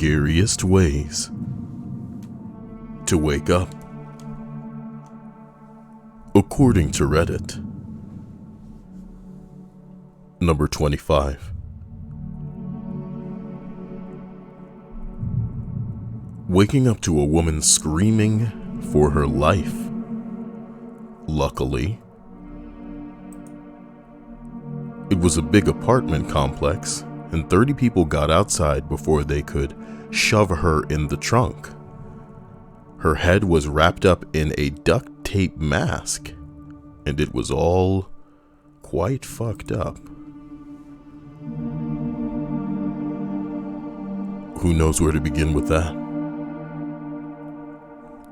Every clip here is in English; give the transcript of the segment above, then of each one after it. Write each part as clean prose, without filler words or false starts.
Scariest ways to wake up. According to Reddit. Number 25. Waking up to a woman screaming for her life. Luckily, it was a big apartment complex, and 30 people got outside before they could shove her in the trunk. Her head was wrapped up in a duct tape mask, and it was all quite fucked up. Who knows where to begin with that?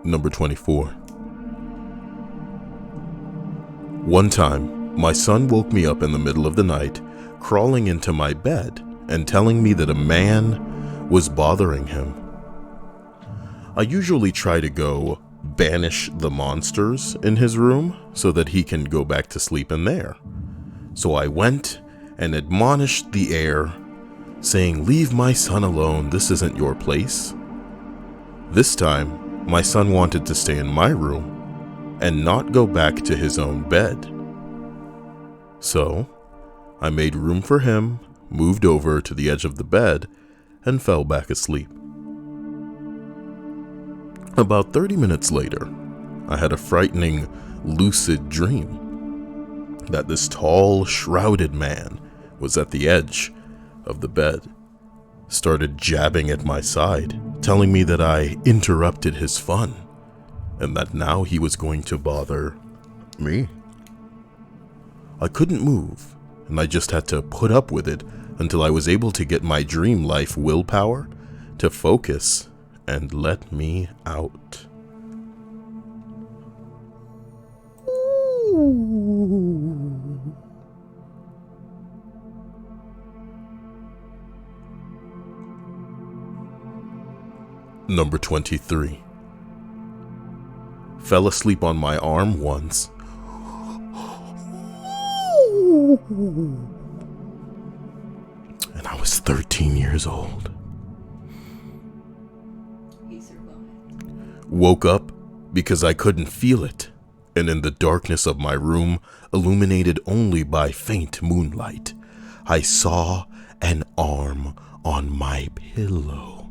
Number 24. One time, my son woke me up in the middle of the night, crawling into my bed and telling me that a man was bothering him. I usually try to go banish the monsters in his room so that he can go back to sleep in there. So I went and admonished the air, saying, "Leave my son alone, this isn't your place." This time, my son wanted to stay in my room and not go back to his own bed. So, I made room for him, moved over to the edge of the bed, and fell back asleep. About 30 minutes later, I had a frightening, lucid dream that this tall, shrouded man was at the edge of the bed, started jabbing at my side, telling me that I interrupted his fun, and that now he was going to bother me. I couldn't move, and I just had to put up with it until I was able to get my dream life willpower to focus and let me out. Ooh. Number 23. Fell asleep on my arm once. And I was 13 years old. Woke up because I couldn't feel it, and in the darkness of my room, illuminated only by faint moonlight, I saw an arm on my pillow.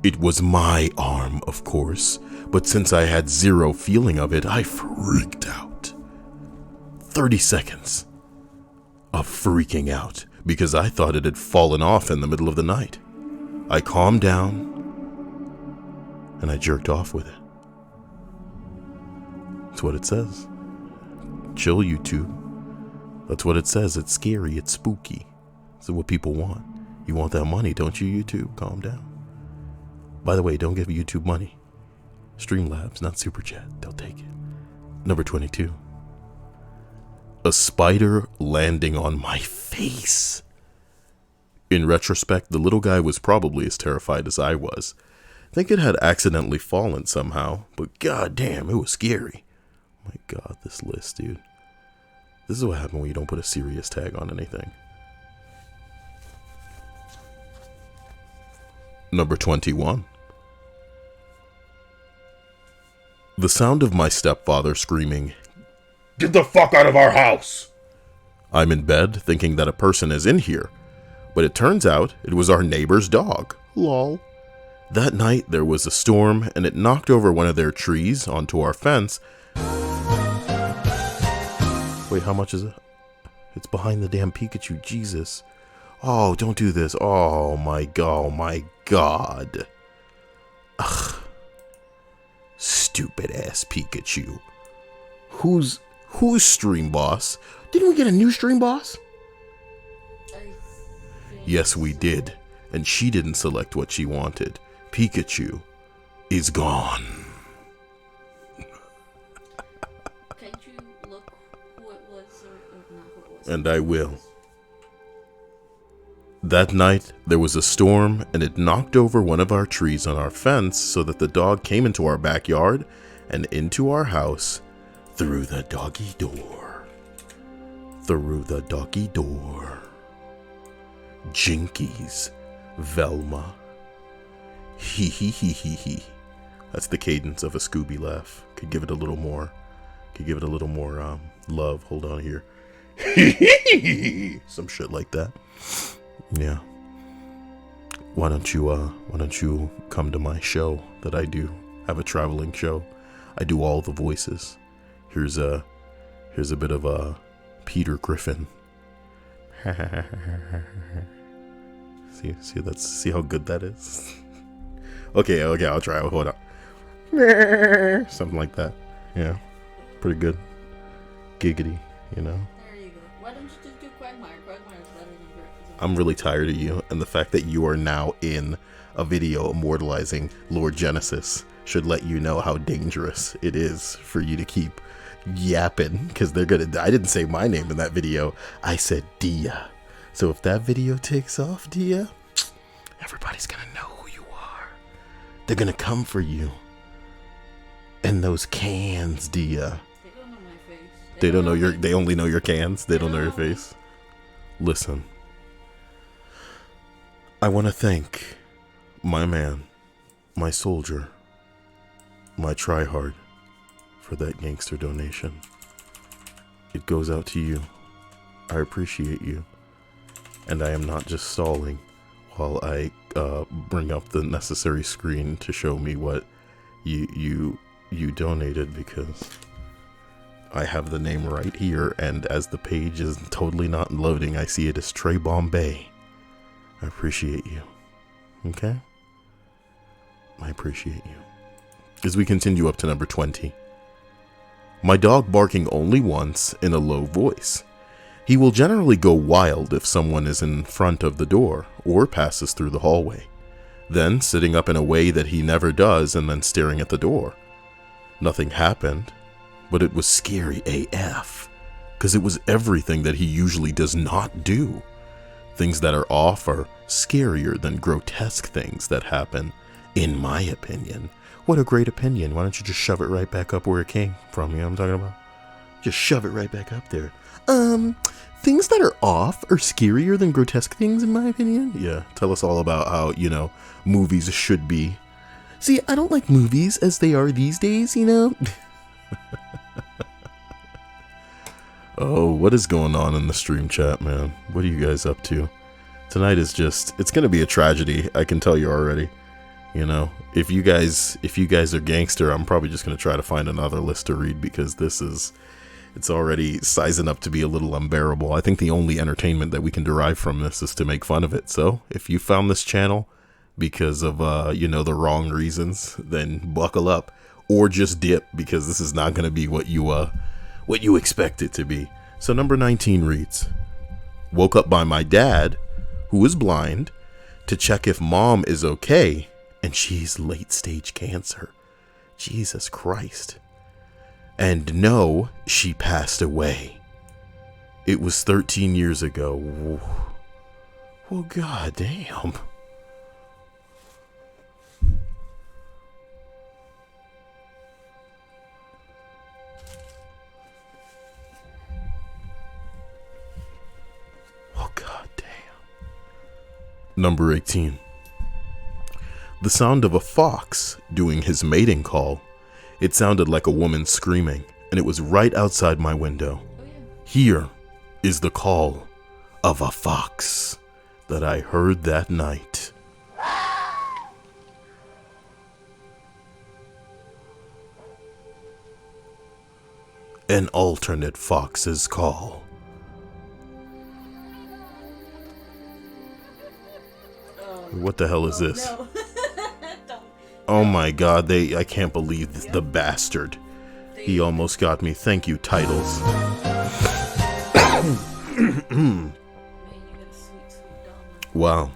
It was my arm, of course, but since I had zero feeling of it, I freaked out. 30 seconds of freaking out because I thought it had fallen off in the middle of the night. I calmed down and I jerked off with it. That's what it says. Chill, YouTube. That's what it says. It's scary. It's spooky. That's what people want. You want that money, don't you, YouTube? Calm down. By the way, don't give YouTube money. Streamlabs, not Super Chat. They'll take it. Number 22. A spider landing on my face. In retrospect, the little guy was probably as terrified as I was. I think it had accidentally fallen somehow, but goddamn, it was scary. Oh my god, this list, dude. This is what happens when you don't put a serious tag on anything. Number 21. The sound of my stepfather screaming, "Get the fuck out of our house!" I'm in bed thinking that a person is in here, but it turns out it was our neighbor's dog. Lol. That night there was a storm and it knocked over one of their trees onto our fence. Wait, how much is it? It's behind the damn Pikachu, Jesus. Oh, don't do this. Oh my god, oh my god. Ugh. Stupid ass Pikachu. Who's stream boss? Didn't we get a new stream boss? Yes, we did. And she didn't select what she wanted. Pikachu is gone. Can't you look who it was or not who it was? And I will. That night, there was a storm and it knocked over one of our trees on our fence so that the dog came into our backyard and into our house through the doggy door. Through the doggy door. Jinkies Velma. Hee hee hee hee hee. That's the cadence of a Scooby laugh. Could give it a little more. Love. Hold on here. Some shit like that. Yeah. Why don't you come to my show that I do? I have a traveling show. I do all the voices. Here's a bit of a Peter Griffin. See how good that is? Okay, I'll try it. Hold on. Something like that. Yeah. Pretty good. Giggity, you know. There you go. Why don't you just do Quagmire? Quagmire's better than Griffin. I'm really tired of you, and the fact that you are now in a video immortalizing Lord Genesis should let you know how dangerous it is for you to keep yapping, because they're gonna. I didn't say my name in that video. I said Dia. So if that video takes off, Dia, everybody's gonna know who you are. They're gonna come for you. And those cans, Dia. They don't know my face. They don't know your. They only know your cans. They don't know your face. Listen. I want to thank my man, my soldier, my tryhard for that gangster donation. It goes out to you. I appreciate you. And I am not just stalling while I bring up the necessary screen to show me what you donated, because I have the name right here, and as the page is totally not loading, I see it as Trey Bombay. I appreciate you. Okay? I appreciate you. As we continue up to number 20. My dog barking only once in a low voice. He will generally go wild if someone is in front of the door or passes through the hallway. Then sitting up in a way that he never does and then staring at the door. Nothing happened, but it was scary AF, because it was everything that he usually does not do. Things that are off are scarier than grotesque things that happen, in my opinion. What a great opinion. Why don't you just shove it right back up where it came from? You know what I'm talking about? Just shove it right back up there. Things that are off are scarier than grotesque things, in my opinion. Yeah, tell us all about how, movies should be. See, I don't like movies as they are these days, Oh, what is going on in the stream chat, man? What are you guys up to? Tonight is it's gonna be a tragedy, I can tell you already. If you guys are gangster, I'm probably just gonna try to find another list to read, because it's already sizing up to be a little unbearable. I think the only entertainment that we can derive from this is to make fun of it. So if you found this channel because of, the wrong reasons, then buckle up or just dip, because this is not going to be what you expect it to be. So number 19 reads, woke up by my dad, who is blind, to check if mom is okay, and she's late stage cancer. Jesus Christ. And no, she passed away. It was 13 years ago. Well, goddamn. Oh, goddamn. Number 18. The sound of a fox doing his mating call. It sounded like a woman screaming, and it was right outside my window. Oh, yeah. Here is the call of a fox that I heard that night. An alternate fox's call. What the hell is this? No. Don't. Oh my god, I can't believe the bastard. He almost got me. Thank you, Titles. Man, you got a sweet dollar. Wow.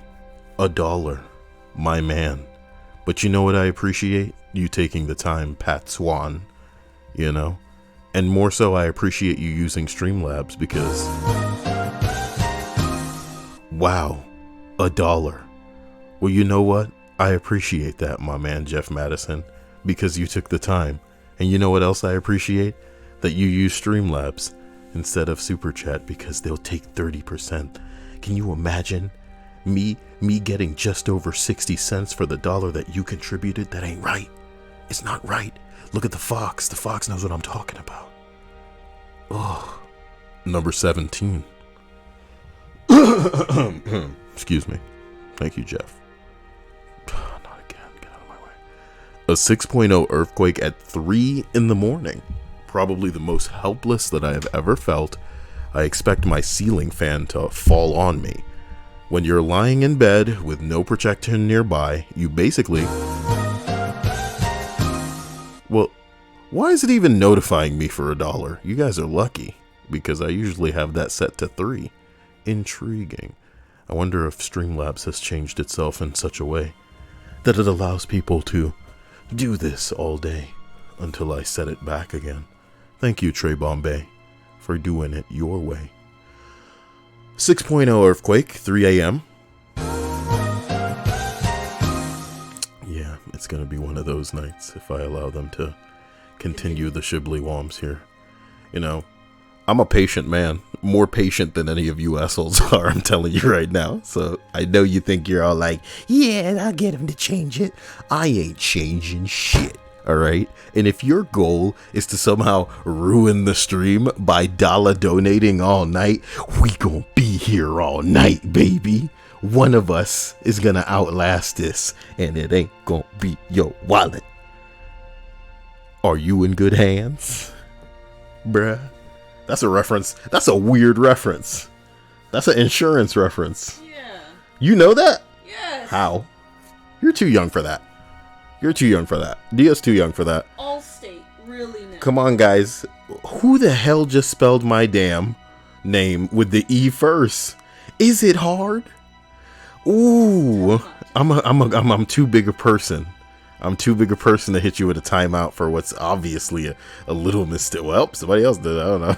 $1. My man. But you know what I appreciate? You taking the time, Pat Swan. And more so, I appreciate you using Streamlabs, because... Wow. $1. Well, you know what? I appreciate that, my man, Jeff Madison, because you took the time. And you know what else I appreciate? That you use Streamlabs instead of Super Chat, because they'll take 30%. Can you imagine Me getting just over 60 cents for the dollar that you contributed, that ain't right. It's not right. Look at the fox. The fox knows what I'm talking about. Oh. Number 17. Excuse me. Thank you, Jeff. Not again. Get out of my way. A 6.0 earthquake at 3 in the morning. Probably the most helpless that I have ever felt. I expect my ceiling fan to fall on me. When you're lying in bed with no protection nearby, you basically... Well, why is it even notifying me for $1? You guys are lucky, because I usually have that set to 3. Intriguing. I wonder if Streamlabs has changed itself in such a way that it allows people to do this all day until I set it back again. Thank you, Trey Bombay, for doing it your way. 6.0 earthquake, 3 a.m. Yeah, it's going to be one of those nights if I allow them to continue the Shibbly Woms here. You know, I'm a patient man. More patient than any of you assholes are, I'm telling you right now. So I know you think you're all like, yeah, I'll get him to change it. I ain't changing shit. All right. And if your goal is to somehow ruin the stream by dollar donating all night, we gonna be here all night, baby. One of us is gonna outlast this, and it ain't gonna be your wallet. Are you in good hands, bruh? That's a reference. That's a weird reference. That's an insurance reference. Yeah. You know that? Yes. How? You're too young for that. You're too young for that. Dia's too young for that. Allstate, really now. Come on, guys. Who the hell just spelled my damn name with the E first? Is it hard? Ooh, I'm too big a person. I'm too big a person to hit you with a timeout for what's obviously a little mistake. Well, somebody else did. I don't know.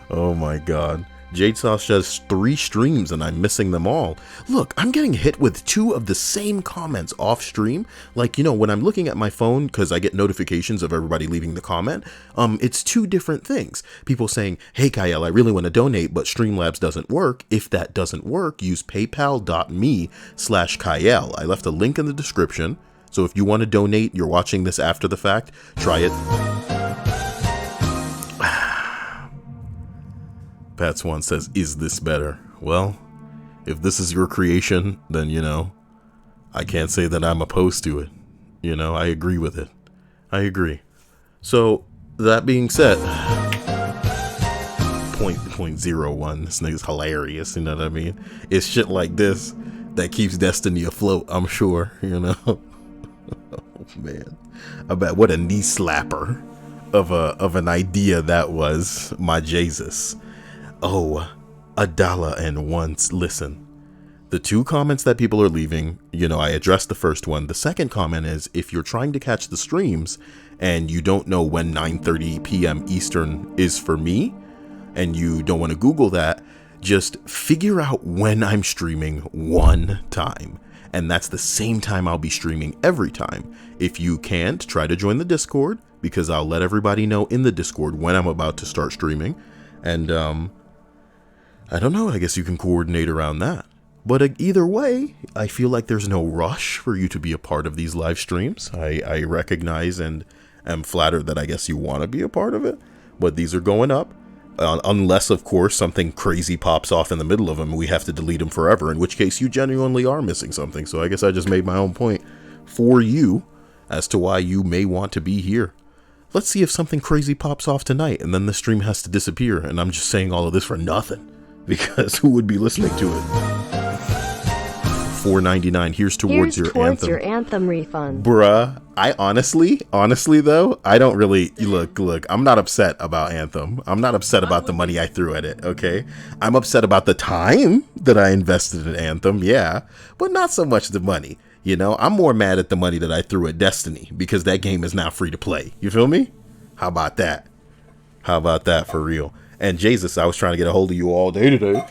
Oh my God. Jade Sauce has 3 streams and I'm missing them all. Look, I'm getting hit with 2 of the same comments off stream. Like, you know, when I'm looking at my phone, because I get notifications of everybody leaving the comment, it's 2 different things. People saying, hey, Cyael, I really want to donate, but Streamlabs doesn't work. If that doesn't work, use paypal.me/Cyael. I left a link in the description. So if you want to donate, you're watching this after the fact, try it. Pat Swan says, is this better? Well, if this is your creation, then, you know, I can't say that I'm opposed to it. You know, I agree with it. I agree. So, that being said, .01, this nigga's hilarious, you know what I mean? It's shit like this that keeps Destiny afloat, I'm sure, you know? Oh, man. I bet what a knee slapper of an idea that was, my Jesus. Oh, $1 listen, the 2 comments that people are leaving, you know, I addressed the first one. The second comment is, if you're trying to catch the streams and you don't know when 9:30 p.m. Eastern is for me, and you don't want to Google that, just figure out when I'm streaming one time. And that's the same time I'll be streaming every time. If you can't, try to join the Discord, because I'll let everybody know in the Discord when I'm about to start streaming. And, I don't know, I guess you can coordinate around that. But either way, I feel like there's no rush for you to be a part of these live streams. I recognize and am flattered that I guess you want to be a part of it. But these are going up. Unless, of course, something crazy pops off in the middle of them and we have to delete them forever. In which case, you genuinely are missing something. So I guess I just made my own point for you as to why you may want to be here. Let's see if something crazy pops off tonight and then the stream has to disappear. And I'm just saying all of this for nothing. Because who would be listening to it? $4.99. Here's towards your anthem refund. Bruh, I honestly though, I don't really look, I'm not upset about Anthem. I'm not upset about the money I threw at it, okay? I'm upset about the time that I invested in Anthem, yeah, but not so much the money. You know, I'm more mad at the money that I threw at Destiny because that game is now free to play. You feel me? How about that? How about that for real? And Jesus, I was trying to get a hold of you all day today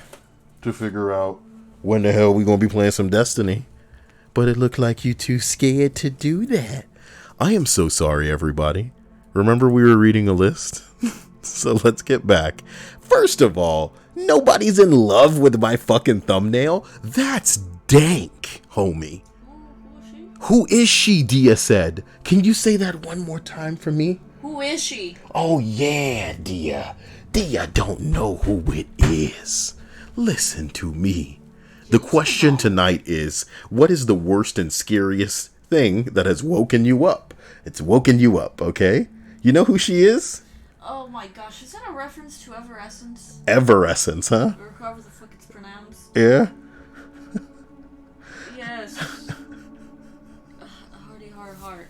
to figure out when the hell we gonna be playing some Destiny. But it looked like you too scared to do that. I am so sorry, everybody. Remember we were reading a list? So let's get back. First of all, nobody's in love with my fucking thumbnail. That's dank, homie. Who is she? Dia said. Can you say that one more time for me? Who is she? Oh yeah, Dia. Dia don't know who it is. Listen to me. The question tonight is, what is the worst and scariest thing that has woken you up? It's woken you up, okay? You know who she is? Oh my gosh, is that a reference to Everessence? Everessence, huh? Or however the fuck it's pronounced. Yeah? Yes. Heart.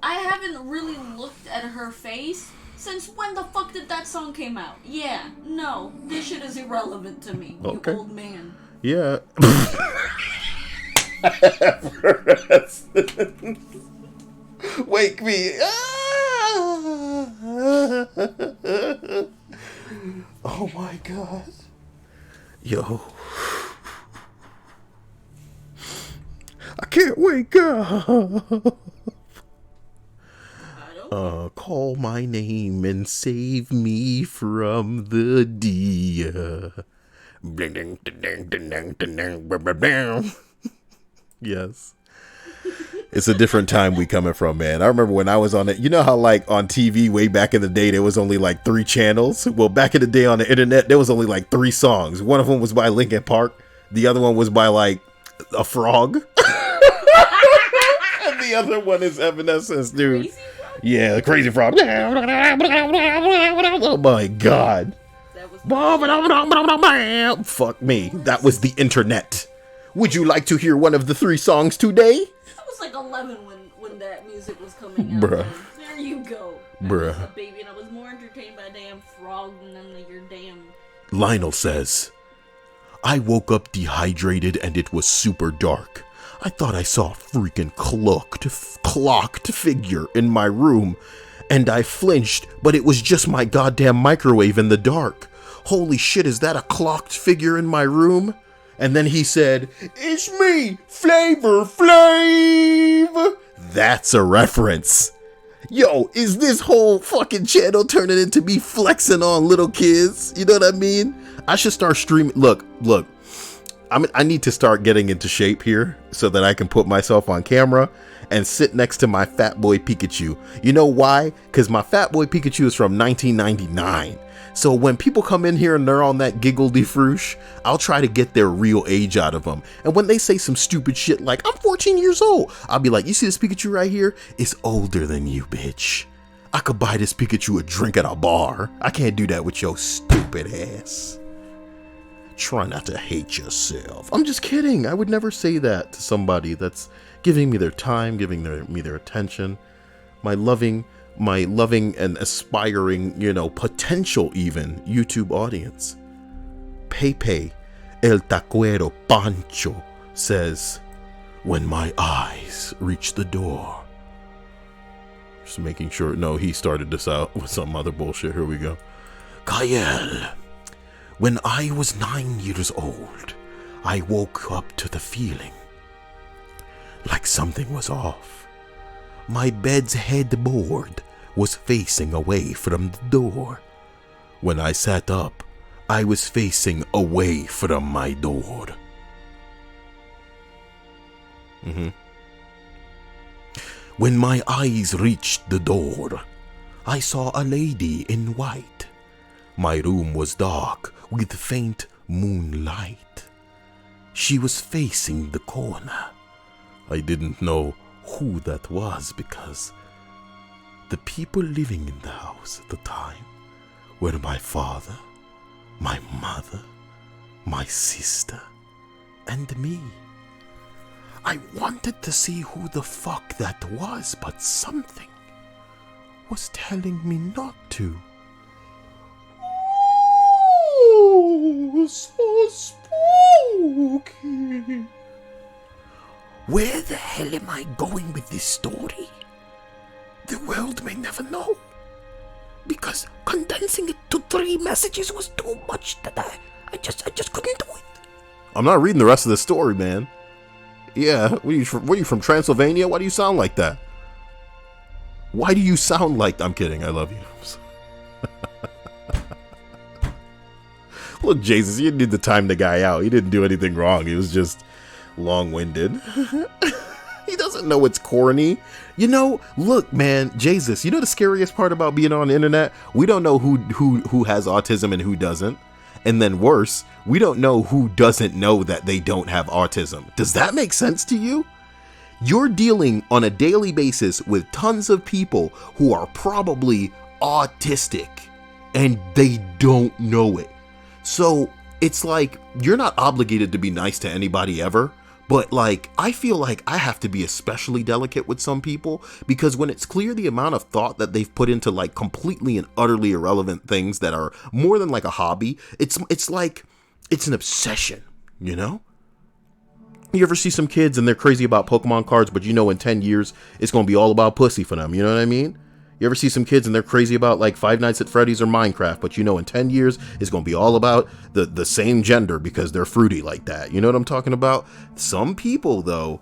I haven't really looked at her face since when the fuck did that song came out? Yeah, no, this shit is irrelevant to me, you old man. Yeah. Wake me. Oh my god. Yo. I can't wake up. Call my name and save me from the Dia. Yes. It's a different time we coming from, man. I remember when I was on it. You know how like on TV way back in the day there was only like 3 channels? Well, back in the day on the internet there was only like 3 songs. One of them was by Linkin Park. The other one was by like a frog. And the other one is Evanescence, dude. Yeah, the Crazy Frog. Oh my god. Fuck me. That was the internet. Would you like to hear one of the 3 songs today? I was like 11 when that music was coming out. Bruh. There you go. Bruh. I was a baby and I was more entertained by a damn frog than your damn... Lionel says, I woke up dehydrated and it was super dark. I thought I saw a freaking clocked figure in my room, and I flinched, but it was just my goddamn microwave in the dark. Holy shit, is that a clocked figure in my room? And then he said, it's me, Flavor Flav. That's a reference. Yo, is this whole fucking channel turning into me flexing on little kids? You know what I mean? I should start streaming. Look. I need to start getting into shape here so that I can put myself on camera and sit next to my Fat Boy Pikachu. You know why? Because my Fat Boy Pikachu is from 1999. So when people come in here and they're on that giggle-de-fruche, I'll try to get their real age out of them. And when they say some stupid shit like, I'm 14 years old, I'll be like, you see this Pikachu right here? It's older than you, bitch. I could buy this Pikachu a drink at a bar. I can't do that with your stupid ass. Try not to hate yourself. I'm just kidding. I would never say that to somebody that's giving me their time, giving me their attention. My loving and aspiring, potential even YouTube audience. Pepe El Taquero Pancho says, when my eyes reach the door. Just making sure. No, he started this out with some other bullshit. Here we go. Cyael. When I was 9 years old, I woke up to the feeling like something was off. My bed's headboard was facing away from the door. When I sat up, I was facing away from my door. When my eyes reached the door, I saw a lady in white. My room was dark with faint moonlight. She was facing the corner. I didn't know who that was because the people living in the house at the time were my father, my mother, my sister, and me. I wanted to see who the fuck that was, but something was telling me not to. So spooky. Where the hell am I going with this story? The world may never know. Because condensing it to 3 messages was too much that I just couldn't do it. I'm not reading the rest of the story, man. Yeah, what are you from Transylvania? Why do you sound like that? Why do you sound like... I'm kidding, I love you. Look, Jesus, you didn't need to time the guy out. He didn't do anything wrong. He was just long-winded. He doesn't know it's corny. You know, look, man, Jesus, you know the scariest part about being on the internet? We don't know who has autism and who doesn't. And then worse, we don't know who doesn't know that they don't have autism. Does that make sense to you? You're dealing on a daily basis with tons of people who are probably autistic and they don't know it. So it's like, you're not obligated to be nice to anybody ever. But like, I feel like I have to be especially delicate with some people, because when it's clear the amount of thought that they've put into like completely and utterly irrelevant things that are more than like a hobby, it's like, it's an obsession, you know? You ever see some kids and they're crazy about Pokemon cards, but you know in 10 years, it's going to be all about pussy for them, you know what I mean? You ever see some kids and they're crazy about like Five Nights at Freddy's or Minecraft, but you know in 10 years it's going to be all about the same gender because they're fruity like that. You know what I'm talking about? Some people, though,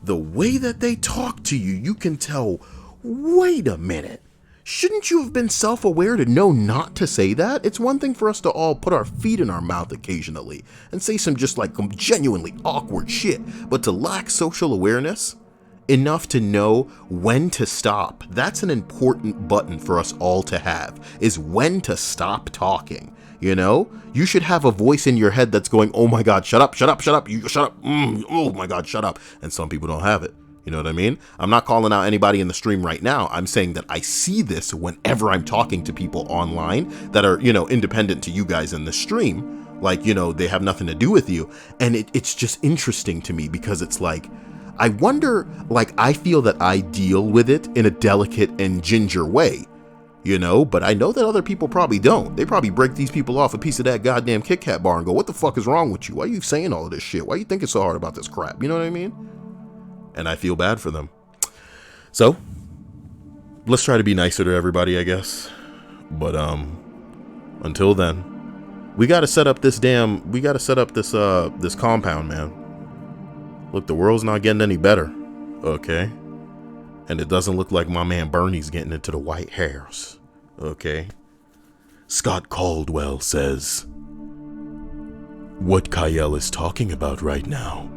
the way that they talk to you, you can tell, wait a minute. Shouldn't you have been self-aware to know not to say that? It's one thing for us to all put our feet in our mouth occasionally and say some just like genuinely awkward shit, but to lack social awareness enough to know when to stop. That's an important button for us all to have, is when to stop talking. You know, you should have a voice in your head that's going, oh my God, shut up, shut up, shut up, you shut up. Oh my God, shut up. And some people don't have it. You know what I mean? I'm not calling out anybody in the stream right now. I'm saying that I see this whenever I'm talking to people online that are, you know, independent to you guys in the stream. Like, you know, they have nothing to do with you. And it's just interesting to me because it's like, I wonder, like, I feel that I deal with it in a delicate and ginger way, you know, but I know that other people probably don't. They probably break these people off a piece of that goddamn Kit Kat bar and go, what the fuck is wrong with you? Why are you saying all of this shit? Why are you thinking so hard about this crap? You know what I mean? And I feel bad for them. So let's try to be nicer to everybody, I guess. But until then, we got to set up this this compound, man. Look, the world's not getting any better, okay? And it doesn't look like my man Bernie's getting into the White House, okay? Scott Caldwell says, what Cyael is talking about right now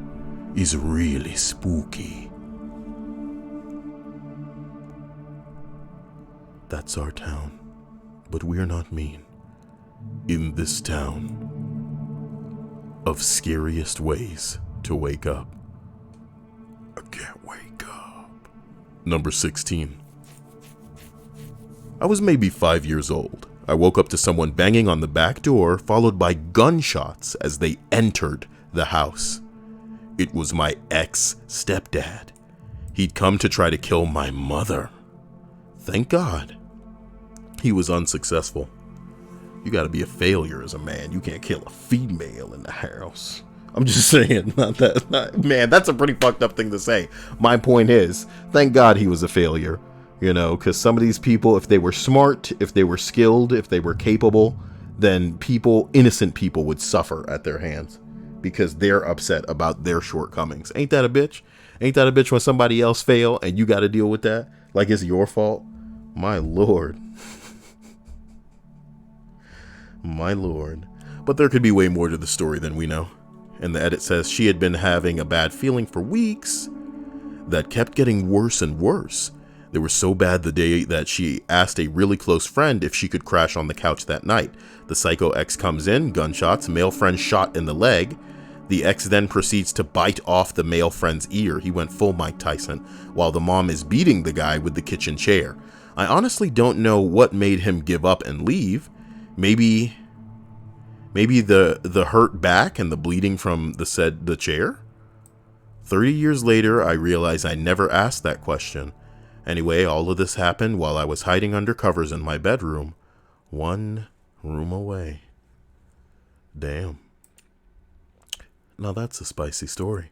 is really spooky. That's our town, but we're not mean. In this town of scariest ways to wake up. I can't wake up. Number 16. I was maybe 5 years old. I woke up to someone banging on the back door, followed by gunshots as they entered the house. It was my ex-stepdad. He'd come to try to kill my mother. Thank God, he was unsuccessful. You gotta be a failure as a man. You can't kill a female in the house. I'm just saying, man, that's a pretty fucked up thing to say. My point is, thank God he was a failure, you know, because some of these people, if they were smart, if they were skilled, if they were capable, then innocent people would suffer at their hands because they're upset about their shortcomings. Ain't that a bitch? Ain't that a bitch when somebody else fail and you got to deal with that? Like it's your fault? My Lord. My Lord. But there could be way more to the story than we know. And the edit says she had been having a bad feeling for weeks that kept getting worse and worse. They were so bad the day that she asked a really close friend if she could crash on the couch that night. The psycho ex comes in, gunshots, male friend shot in the leg. The ex then proceeds to bite off the male friend's ear. He went full Mike Tyson, while the mom is beating the guy with the kitchen chair. I honestly don't know what made him give up and leave. Maybe the hurt back and the bleeding from the chair? 30 years later, I realize I never asked that question. Anyway, all of this happened while I was hiding under covers in my bedroom, one room away. Damn. Now that's a spicy story.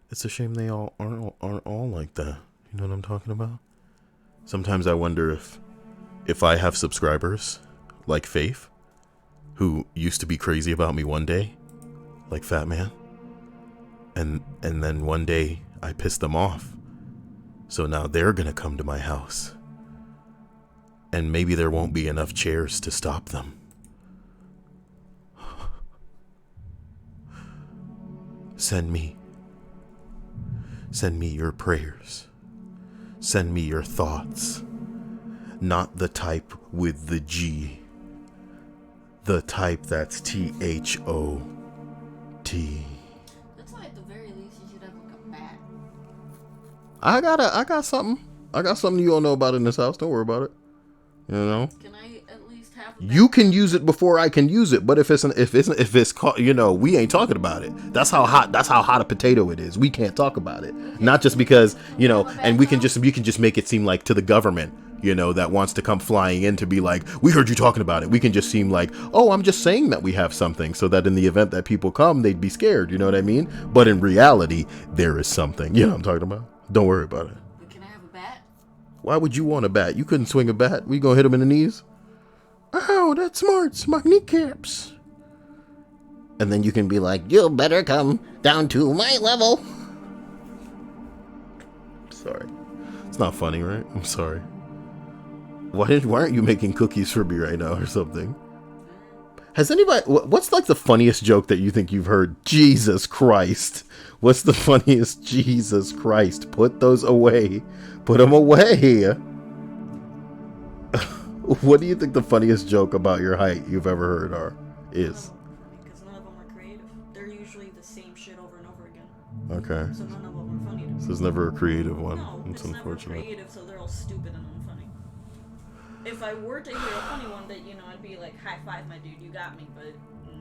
It's a shame they all aren't all like that. You know what I'm talking about? Sometimes I wonder if I have subscribers like Faith, who used to be crazy about me one day, like Fat Man, and then one day I pissed them off. So now they're gonna come to my house And maybe there won't be enough chairs to stop them. Send me your prayers. Send me your thoughts. Not the type with the G. The type that's THOT. That's why at the very least you should have like a bat. I got something. I got something you don't know about in this house. Don't worry about it. You know. Can I at least have a bat? You can use it before I can use it, but if it's caught, you know, we ain't talking about it. That's how hot a potato it is. We can't talk about it. Not just because, you know, and we can just make it seem like to the government, you know, that wants to come flying in to be like, we heard you talking about it. We can just seem like, oh, I'm just saying that we have something so that in the event that people come, they'd be scared. You know what I mean? But in reality, there is something. You know what I'm talking about? Don't worry about it. But can I have a bat? Why would you want a bat? You couldn't swing a bat. We gonna hit him in the knees? Oh, that smarts my kneecaps. And then you can be like, you better come down to my level. Sorry. It's not funny, right? I'm sorry. Why aren't you making cookies for me right now or something? Has anybody... What's like the funniest joke that you think you've heard? Jesus Christ. What's the funniest? Jesus Christ. Put those away. Put them away. What do you think the funniest joke about your height you've ever heard is? Because none of them are creative. They're usually the same shit over and over again. Okay. So none of them are funny to me. So there's never a creative one. No, It's unfortunate. never creative, so they're all stupid and unfunny. If I were to hear a funny one, that, you know, I'd be like, high five, my dude, you got me, but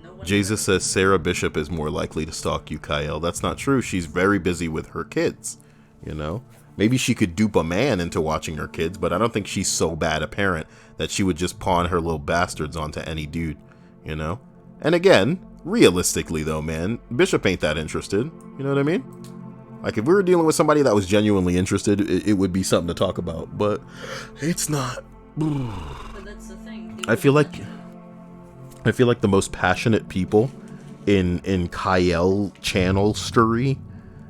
no one... Jesus says Sarah Bishop is more likely to stalk you, Cyael. That's not true. She's very busy with her kids, you know? Maybe she could dupe a man into watching her kids, but I don't think she's so bad a parent that she would just pawn her little bastards onto any dude, you know? And again, realistically though, man, Bishop ain't that interested. You know what I mean? Like, if we were dealing with somebody that was genuinely interested, it would be something to talk about, but it's not. But that's the thing. I feel like the most passionate people in Cyael channel story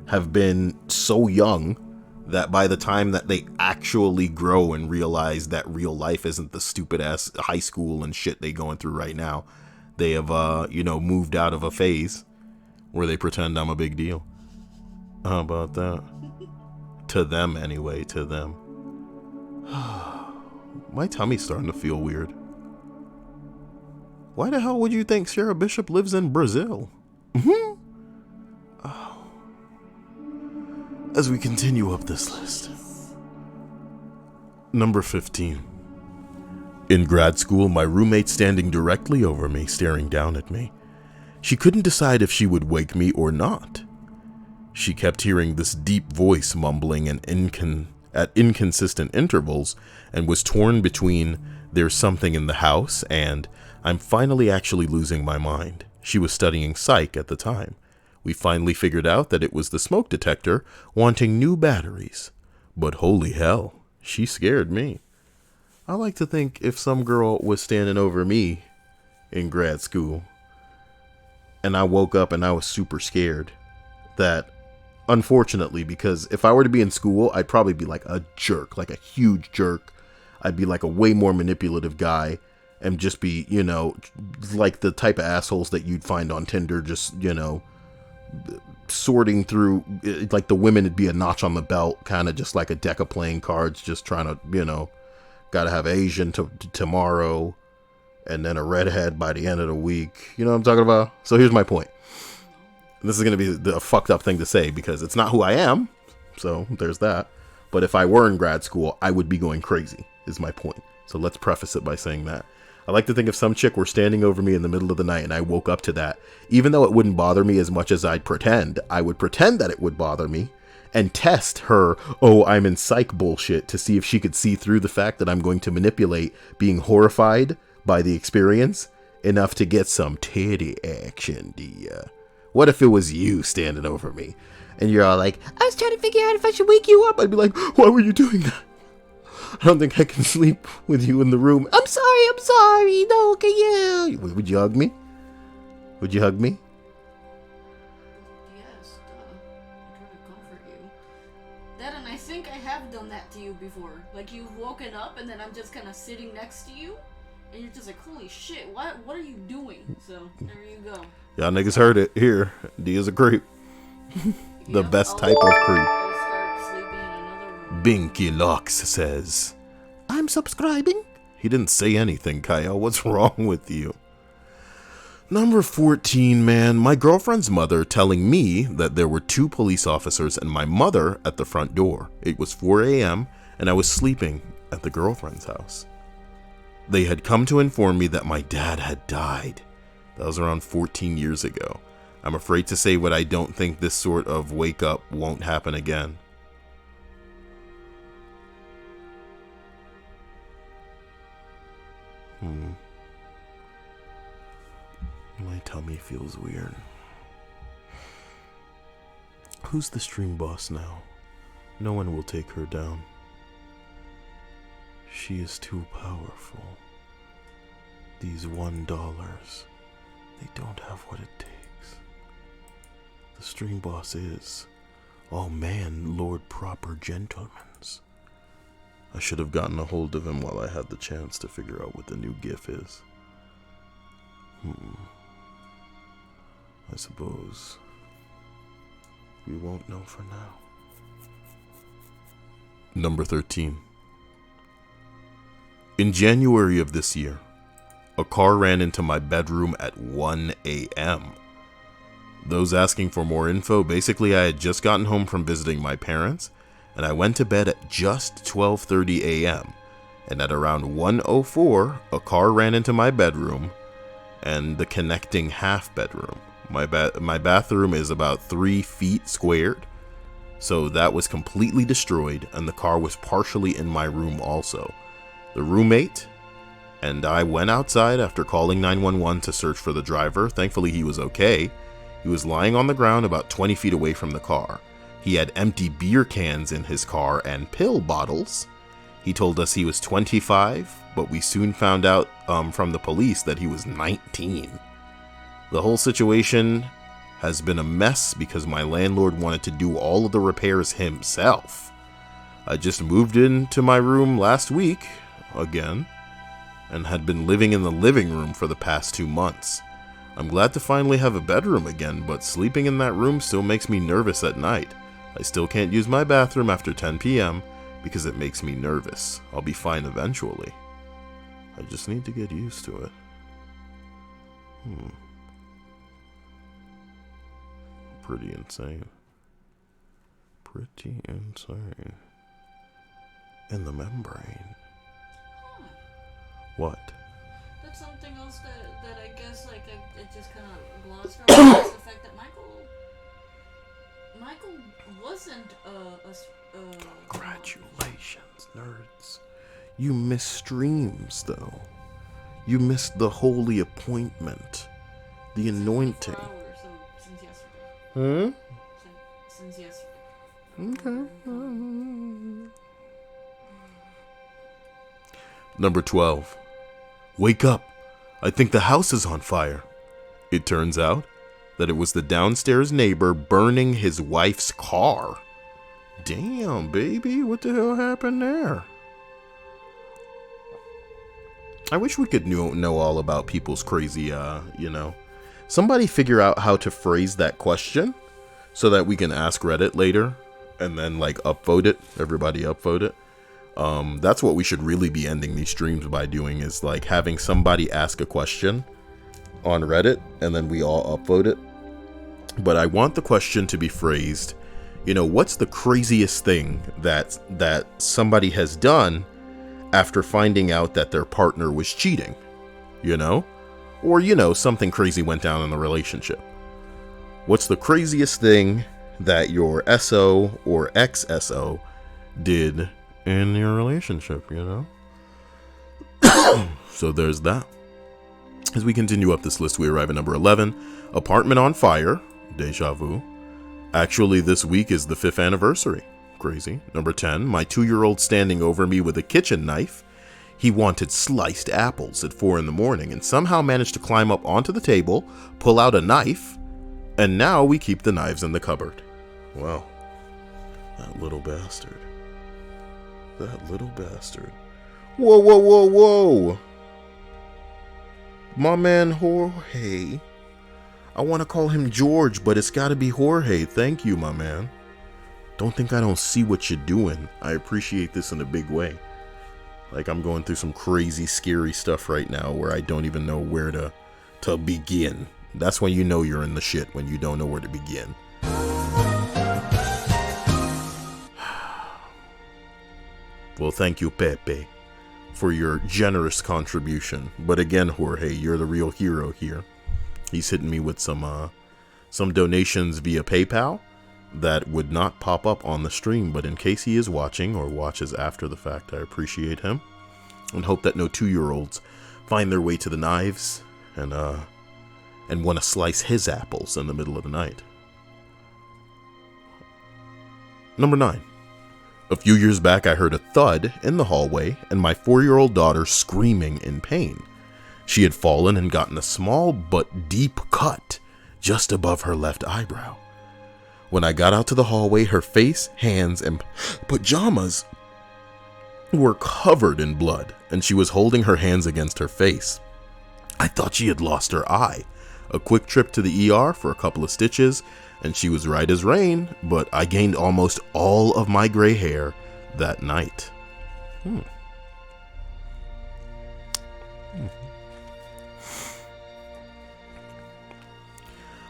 have been so young that by the time that they actually grow and realize that real life isn't the stupid ass high school and shit they going through right now, they have you know, moved out of a phase where they pretend I'm a big deal. How about that? To them anyway, to them. My tummy's starting to feel weird. Why the hell would you think Sarah Bishop lives in Brazil? Oh. As we continue up this list. Number 15. In grad school, my roommate standing directly over me, staring down at me. She couldn't decide if she would wake me or not. She kept hearing this deep voice mumbling at inconsistent intervals and was torn between there's something in the house and I'm finally actually losing my mind. She was studying psych at the time. We finally figured out that it was the smoke detector wanting new batteries. But holy hell, she scared me. I like to think if some girl was standing over me in grad school and I woke up and I was super scared, that unfortunately, because if I were to be in school, I'd probably be like a jerk, like a huge jerk. I'd be like a way more manipulative guy and just be, you know, like the type of assholes that you'd find on Tinder, just, you know, sorting through, like the women would be a notch on the belt, kind of just like a deck of playing cards, just trying to, you know, gotta have Asian tomorrow and then a redhead by the end of the week. You know what I'm talking about? So here's my point. This is going to be a fucked up thing to say because it's not who I am. So there's that. But if I were in grad school, I would be going crazy, is my point. So let's preface it by saying that. I like to think if some chick were standing over me in the middle of the night and I woke up to that, even though it wouldn't bother me as much as I would pretend that it would bother me and test her, oh, I'm in psych bullshit to see if she could see through the fact that I'm going to manipulate being horrified by the experience enough to get some titty action, What if it was you standing over me and you're all like, I was trying to figure out if I should wake you up. I'd be like, why were you doing that? I don't think I can sleep with you in the room. I'm sorry. No, can you? Would you hug me? Would you hug me? Yes, I'm trying to comfort you. Darren, I think I have done that to you before. Like, you've woken up and then I'm just kind of sitting next to you, and you're just like, holy shit, what are you doing? So, there you go. Y'all niggas heard it. Here, D is a creep. The best type of creep. I'll start sleeping in another room. Binky Locks says, I'm subscribing. He didn't say anything, Cyael. What's wrong with you? Number 14, man. My girlfriend's mother telling me that there were 2 police officers and my mother at the front door. It was 4 a.m. and I was sleeping at the girlfriend's house. They had come to inform me that my dad had died. That was around 14 years ago. I'm afraid to say what I don't think this sort of wake up won't happen again. My tummy feels weird. Who's the stream boss now? No one will take her down. She is too powerful. These $1, they don't have what it takes. The stream boss is, oh man, Lord Proper Gentleman's. I should have gotten a hold of him while I had the chance to figure out what the new GIF is. I suppose we won't know for now. Number 13. In January of this year, a car ran into my bedroom at 1 a.m. Those asking for more info, basically I had just gotten home from visiting my parents, and I went to bed at just 12:30 a.m. And at around 1:04, a car ran into my bedroom and the connecting half bedroom. My bathroom is about 3 feet squared, so that was completely destroyed, and the car was partially in my room also. The roommate and I went outside after calling 911 to search for the driver. Thankfully, he was okay. He was lying on the ground about 20 feet away from the car. He had empty beer cans in his car and pill bottles. He told us he was 25, but we soon found out from the police that he was 19. The whole situation has been a mess because my landlord wanted to do all of the repairs himself. I just moved into my room last week, again, and had been living in the living room for the past 2 months. I'm glad to finally have a bedroom again, but sleeping in that room still makes me nervous at night. I still can't use my bathroom after 10 p.m. because it makes me nervous. I'll be fine eventually. I just need to get used to it. Pretty insane. Pretty insane. In the membrane. What? That's something else that I guess like it just kind of glossed over. Is the fact that Michael wasn't Congratulations, nerds. You missed streams though. You missed the holy appointment, the anointing. Since yesterday. Since yesterday. Okay. Number 12. Wake up. I think the house is on fire. It turns out that it was the downstairs neighbor burning his wife's car. Damn, baby, what the hell happened there? I wish we could know all about people's crazy, Somebody figure out how to phrase that question so that we can ask Reddit later and then, upvote it. Everybody upvote it. That's what we should really be ending these streams by doing, is having somebody ask a question on Reddit and then we all upvote it. But I want the question to be phrased, what's the craziest thing that somebody has done after finding out that their partner was cheating, or something crazy went down in the relationship. What's the craziest thing that your SO or ex-SO did in your relationship, So there's that. As we continue up this list, we arrive at number 11, apartment on fire, deja vu. Actually, this week is the 5th anniversary. Crazy. Number 10, my 2-year-old standing over me with a kitchen knife. He wanted sliced apples at 4 a.m. and somehow managed to climb up onto the table, pull out a knife, and now we keep the knives in the cupboard. Well, That little bastard. That little bastard. Whoa, whoa, whoa, whoa. My man Jorge. I want to call him George, but it's got to be Jorge. Thank you, my man. Don't think I don't see what you're doing. I appreciate this in a big way. Like, I'm going through some crazy, scary stuff right now where I don't even know where to begin. That's when you know you're in the shit, when you don't know where to begin. Well, thank you, Pepe, for your generous contribution. But again, Jorge, you're the real hero here. He's hitting me with some donations via PayPal that would not pop up on the stream, but in case he is watching or watches after the fact, I appreciate him and hope that no 2-year-olds find their way to the knives and want to slice his apples in the middle of the night. Number 9. A few years back, I heard a thud in the hallway and my 4-year-old daughter screaming in pain. She had fallen and gotten a small but deep cut just above her left eyebrow. When I got out to the hallway, her face, hands, and pajamas were covered in blood, and she was holding her hands against her face. I thought she had lost her eye. A quick trip to the ER for a couple of stitches, and she was right as rain, but I gained almost all of my gray hair that night.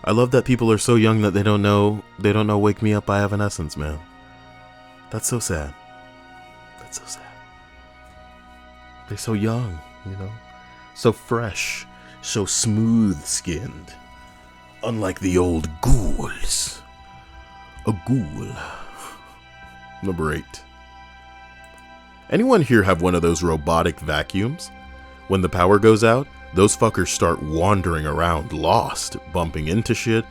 I love that people are so young that they don't know Wake Me Up by Evanescence, man. That's so sad. That's so sad. They're so young, you know? So fresh, so smooth-skinned. Unlike the old ghouls. A ghoul. Number 8. Anyone here have one of those robotic vacuums? When the power goes out, those fuckers start wandering around, lost, bumping into shit.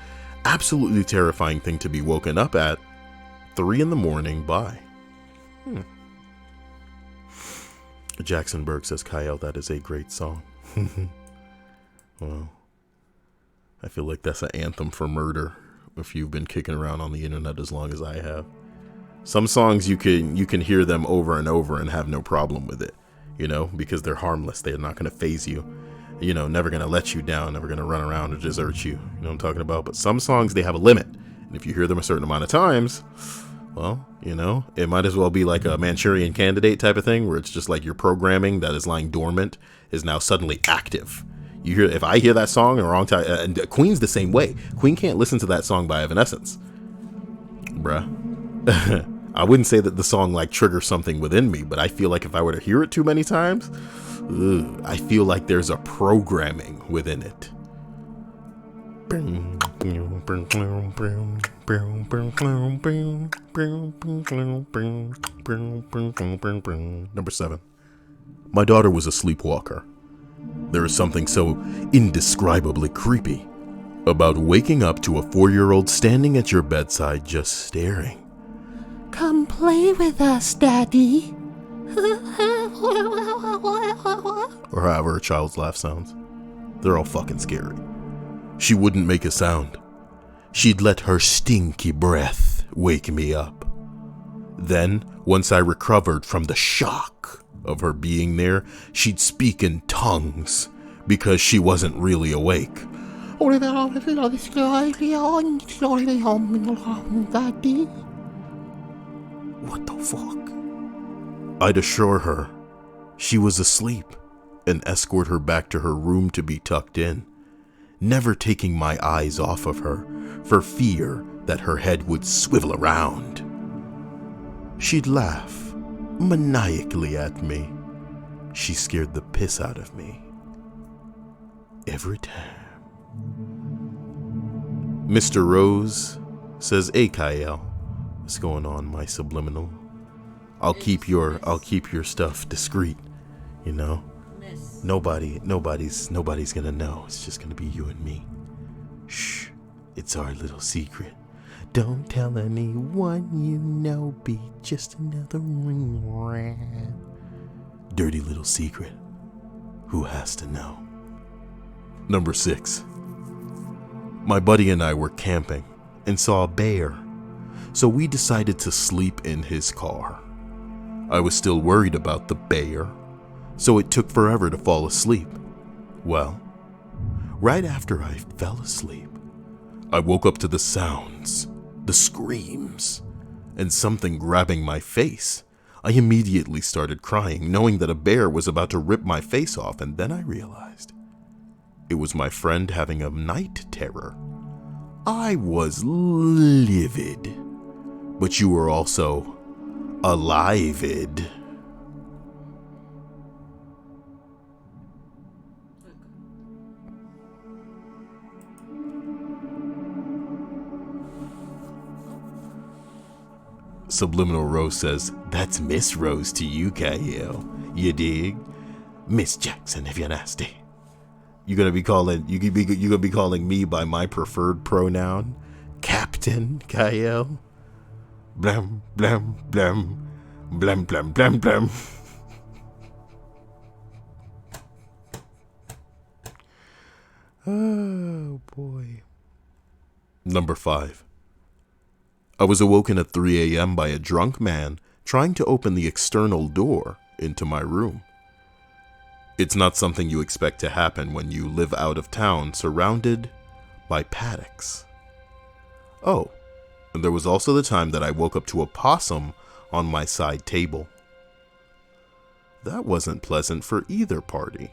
Absolutely terrifying thing to be woken up at 3 a.m. by. Jackson Berg says, Cyael, that is a great song. Well, I feel like that's an anthem for murder if you've been kicking around on the internet as long as I have. Some songs you can hear them over and over and have no problem with it, you know, because they're harmless. They're not going to faze you. You know, never going to let you down, never going to run around or desert you. You know what I'm talking about? But some songs, they have a limit. And if you hear them a certain amount of times, well, you know, it might as well be like a Manchurian Candidate type of thing where it's just like your programming that is lying dormant is now suddenly active. You hear, if I hear that song in the wrong time, and Queen's the same way. Queen can't listen to that song by Evanescence. Bruh. I wouldn't say that the song like triggers something within me, but I feel like if I were to hear it too many times, I feel like there's a programming within it. Number 7. My daughter was a sleepwalker. There is something so indescribably creepy about waking up to a 4-year-old standing at your bedside just staring. Come play with us, Daddy. Or however a child's laugh sounds. They're all fucking scary. She wouldn't make a sound. She'd let her stinky breath wake me up. Then, once I recovered from the shock of her being there, she'd speak in tongues because she wasn't really awake. What the fuck? I'd assure her she was asleep and escort her back to her room to be tucked in, never taking my eyes off of her for fear that her head would swivel around. She'd laugh maniacally at me. She scared the piss out of me every time. Mr. Rose says, "Hey Cyael, what's going on, my subliminal? I'll keep your stuff discreet, you know. Nobody's gonna know. It's just gonna be you and me. Shh, it's our little secret. Don't tell anyone you know. Be just another ring rat. Dirty little secret. Who has to know?" Number 6. My buddy and I were camping and saw a bear. so we decided to sleep in his car. I was still worried about the bear, so it took forever to fall asleep. Well, right after I fell asleep, I woke up to the sounds, the screams, and something grabbing my face. I immediately started crying, knowing that a bear was about to rip my face off, and then I realized it was my friend having a night terror. I was livid, but you were also alive-id. Subliminal Rose says, "That's Miss Rose to you, Cyael. You dig? Miss Jackson if you're nasty." You gonna be calling me by my preferred pronoun, Captain Cyael? Blam blam blam blam blam blam blam. Oh boy. Number 5. I was awoken at 3 a.m. by a drunk man trying to open the external door into my room. It's not something you expect to happen when you live out of town surrounded by paddocks. Oh, and there was also the time that I woke up to a possum on my side table. That wasn't pleasant for either party.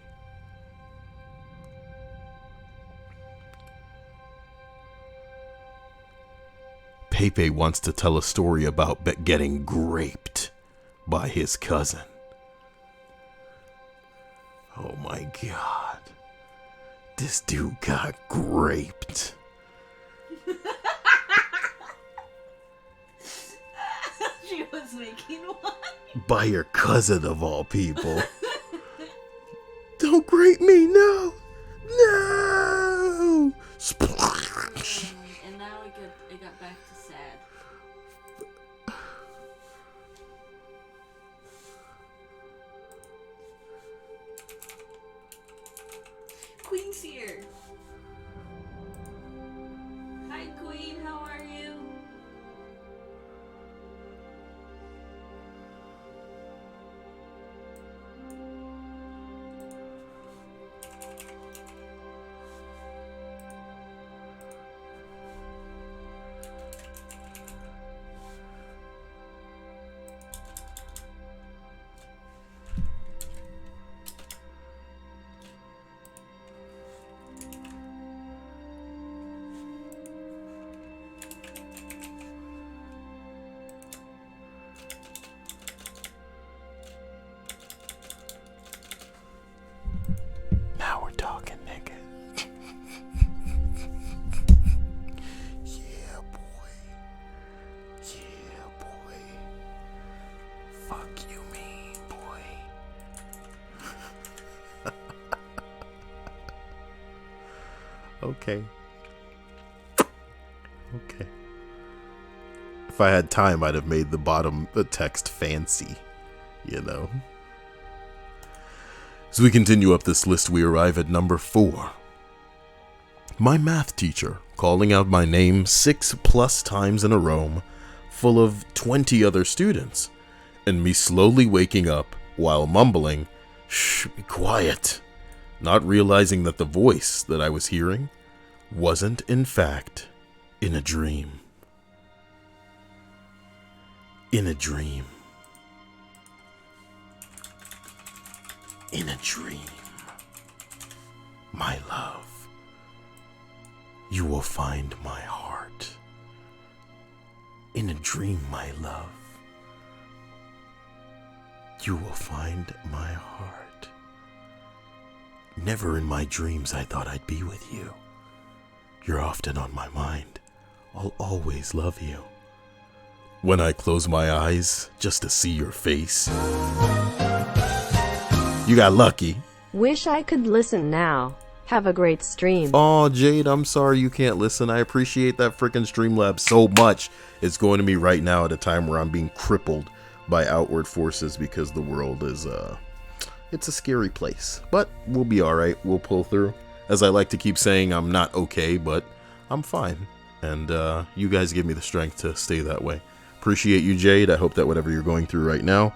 Pepe wants to tell a story about getting graped by his cousin. Oh my god. This dude got graped. She was making one. By your cousin of all people. Don't grape me, no! No! And now it got back to sad. Queen's here. Hi, Queen. How are you? Now we're talking, nigga. Yeah, boy. Yeah, boy. Fuck you, mean boy. Okay. Okay. If I had time, I'd have made the bottom text fancy, you know. As we continue up this list, we arrive at number 4. My math teacher calling out my name 6+ times in a row, full of 20 other students, and me slowly waking up while mumbling, "Shh, be quiet," not realizing that the voice that I was hearing wasn't, in fact, in a dream. In a dream. In a dream, my love, you will find my heart. In a dream, my love, you will find my heart. Never in my dreams I thought I'd be with you. You're often on my mind. I'll always love you. When I close my eyes just to see your face, you got lucky. Wish I could listen now. Have a great stream. Oh, Jade, I'm sorry you can't listen. I appreciate that freaking Streamlabs so much. It's going to me right now at a time where I'm being crippled by outward forces because the world is, it's a scary place. But we'll be alright. We'll pull through. As I like to keep saying, I'm not okay, but I'm fine. And you guys give me the strength to stay that way. Appreciate you, Jade. I hope that whatever you're going through right now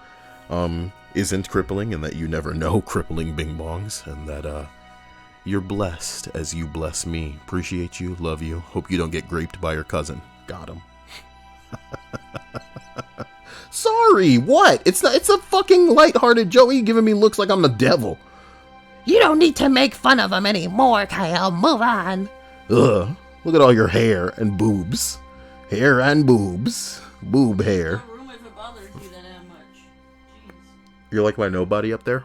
isn't crippling, and that you never know crippling bing bongs, and that you're blessed as you bless me. Appreciate you. Love you. Hope you don't get graped by your cousin. Got him. Sorry, what? It's a fucking lighthearted joke. You giving me looks like I'm the devil. You don't need to make fun of him anymore, Cyael. Move on. Ugh. Look at all your hair and boobs. Hair and boobs. Boob hair. No room if it bothers you that much. Jeez. You're like my nobody up there?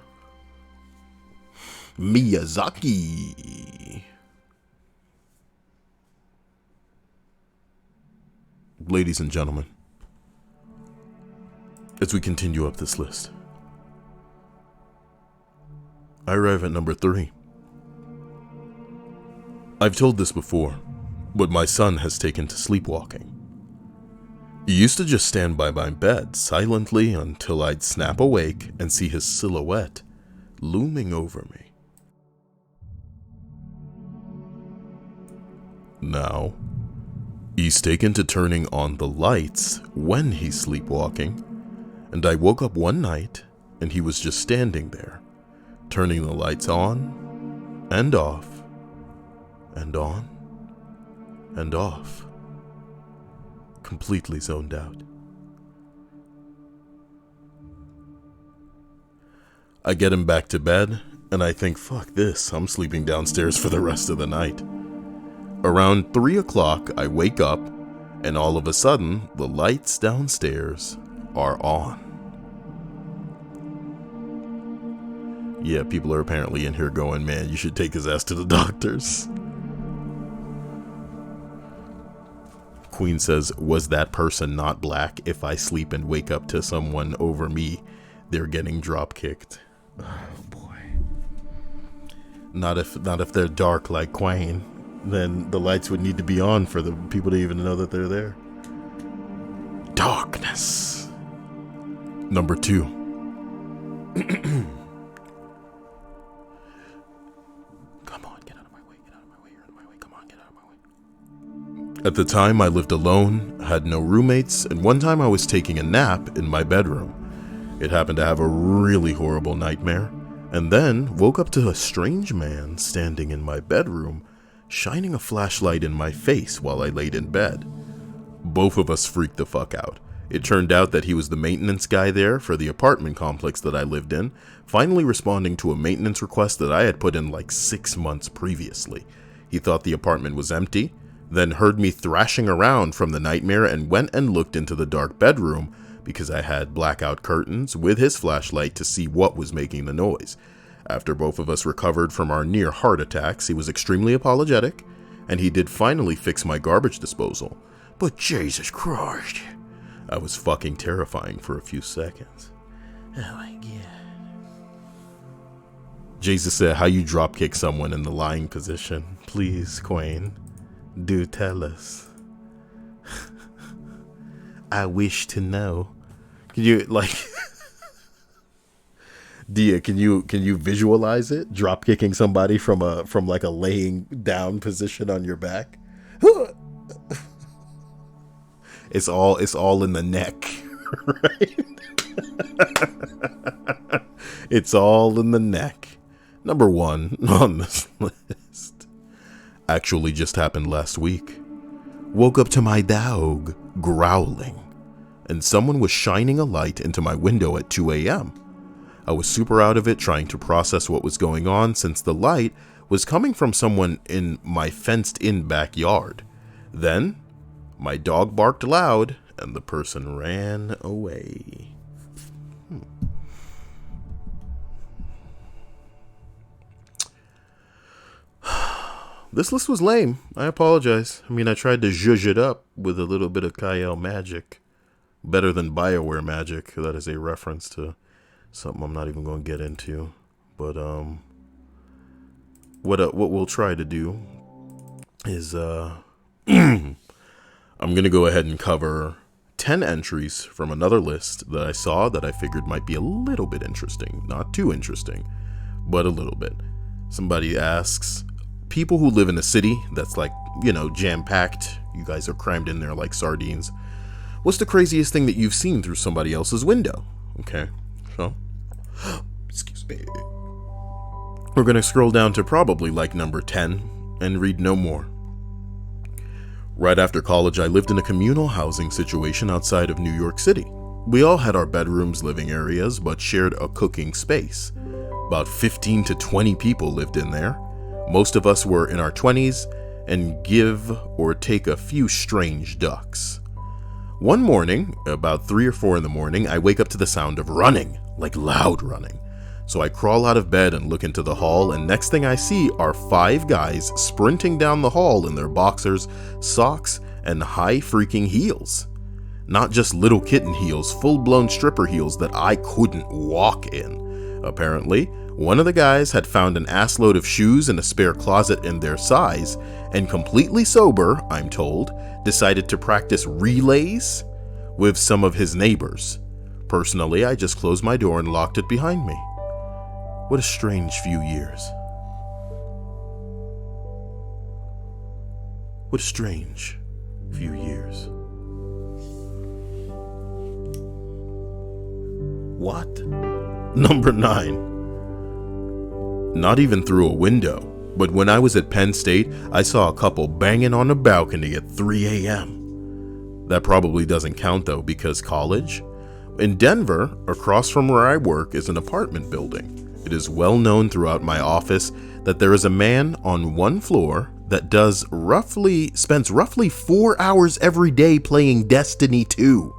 Miyazaki. Ladies and gentlemen, as we continue up this list, I arrive at number 3. I've told this before, but my son has taken to sleepwalking. He used to just stand by my bed silently until I'd snap awake and see his silhouette looming over me. Now, he's taken to turning on the lights when he's sleepwalking, and I woke up one night and he was just standing there, turning the lights on and off and on and off, completely zoned out. I get him back to bed and I think, fuck this, I'm sleeping downstairs for the rest of the night. Around 3 o'clock, I wake up, and all of a sudden, the lights downstairs are on. Yeah, people are apparently in here going, man, you should take his ass to the doctors. Queen says, was that person not black? If I sleep and wake up to someone over me, they're getting drop kicked. Oh boy. Not if they're dark like Queen. Then the lights would need to be on for the people to even know that they're there. Darkness. Number 2. Come on, get out of my way, get out of my way, you're in my way, come on, get out of my way. At the time, I lived alone, had no roommates, and one time I was taking a nap in my bedroom. It happened to have a really horrible nightmare, and then woke up to a strange man standing in my bedroom, shining a flashlight in my face while I laid in bed. Both of us freaked the fuck out. It turned out that he was the maintenance guy there for the apartment complex that I lived in, finally responding to a maintenance request that I had put in like 6 months previously. He thought the apartment was empty, then heard me thrashing around from the nightmare and went and looked into the dark bedroom because I had blackout curtains with his flashlight to see what was making the noise. After both of us recovered from our near heart attacks, he was extremely apologetic, and he did finally fix my garbage disposal. But Jesus Christ, I was fucking terrifying for a few seconds. Oh my god. Jesus said, how you dropkick someone in the lying position? Please, Queen, do tell us. I wish to know. Can you, like... Dia, can you visualize it? Drop kicking somebody from like a laying down position on your back? It's all in the neck, right? It's all in the neck. Number 1 on this list actually just happened last week. Woke up to my dog growling, and someone was shining a light into my window at 2 a.m. I was super out of it, trying to process what was going on since the light was coming from someone in my fenced-in backyard. Then, my dog barked loud, and the person ran away. This list was lame. I apologize. I mean, I tried to zhuzh it up with a little bit of Cyael magic. Better than BioWare magic. That is a reference to something I'm not even going to get into. But what we'll try to do is I'm going to go ahead and cover 10 entries from another list that I saw that I figured might be a little bit interesting. Not too interesting, but a little bit. Somebody asks, people who live in a city that's like, you know, jam-packed, You guys are crammed in there like sardines. What's the craziest thing that you've seen through somebody else's window? Okay, so, excuse me. We're going to scroll down to probably like number 10 and read no more. Right after college, I lived in a communal housing situation outside of New York City. We all had our bedrooms, living areas, but shared a cooking space. About 15 to 20 people lived in there. Most of us were in our 20s and give or take a few strange ducks. One morning, about 3 or 4 in the morning, I wake up to the sound of running, like loud running. So I crawl out of bed and look into the hall, and next thing I see are 5 guys sprinting down the hall in their boxers, socks, and high freaking heels. Not just little kitten heels, full-blown stripper heels that I couldn't walk in. Apparently, one of the guys had found an assload of shoes in a spare closet in their size, and completely sober, I'm told, decided to practice relays with some of his neighbors. Personally, I just closed my door and locked it behind me. What a strange few years. What a strange few years. What? Number 9. Not even through a window, but when I was at Penn State, I saw a couple banging on a balcony at 3 a.m. That probably doesn't count though, because college? In Denver, across from where I work, is an apartment building. It is well known throughout my office that there is a man on one floor that spends roughly 4 hours every day playing Destiny 2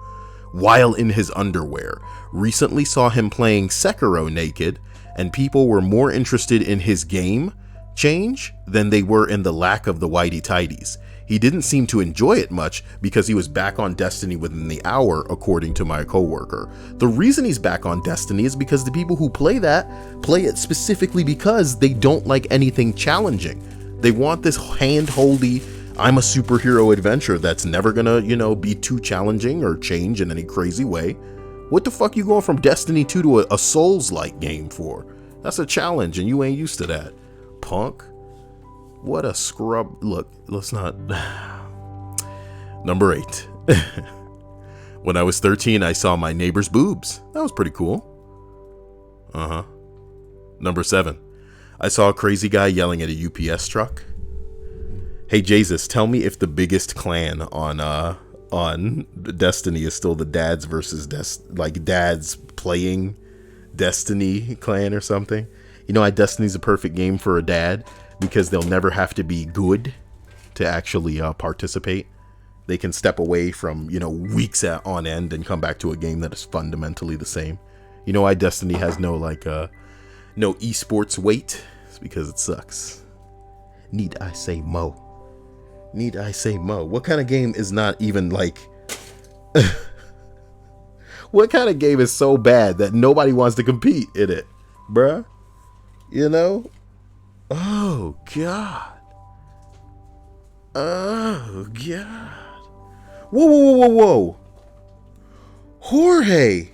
while in his underwear. Recently saw him playing Sekiro naked, and people were more interested in his game change than they were in the lack of the whitey tighties. He didn't seem to enjoy it much because he was back on Destiny within the hour, according to my coworker. The reason he's back on Destiny is because the people who play it specifically because they don't like anything challenging. They want this hand-holdy, I'm a superhero adventure that's never gonna, be too challenging or change in any crazy way. What the fuck you going from Destiny 2 to a Souls-like game for? That's a challenge and you ain't used to that, punk. What a scrub. Look, let's not. Number 8. When I was 13, I saw my neighbor's boobs. That was pretty cool. Number 7. I saw a crazy guy yelling at a UPS truck. Hey, Jesus, tell me if the biggest clan on Destiny is still the dads versus dads playing Destiny clan or something. You know why Destiny's a perfect game for a dad? Because they'll never have to be good to actually participate. They can step away from, weeks on end and come back to a game that is fundamentally the same. You know why Destiny has no esports weight? It's because it sucks. Need I say mo? Need I say mo? What kind of game is not even what kind of game is so bad that nobody wants to compete in it, bruh? Oh, God. Oh, God. Whoa. Jorge,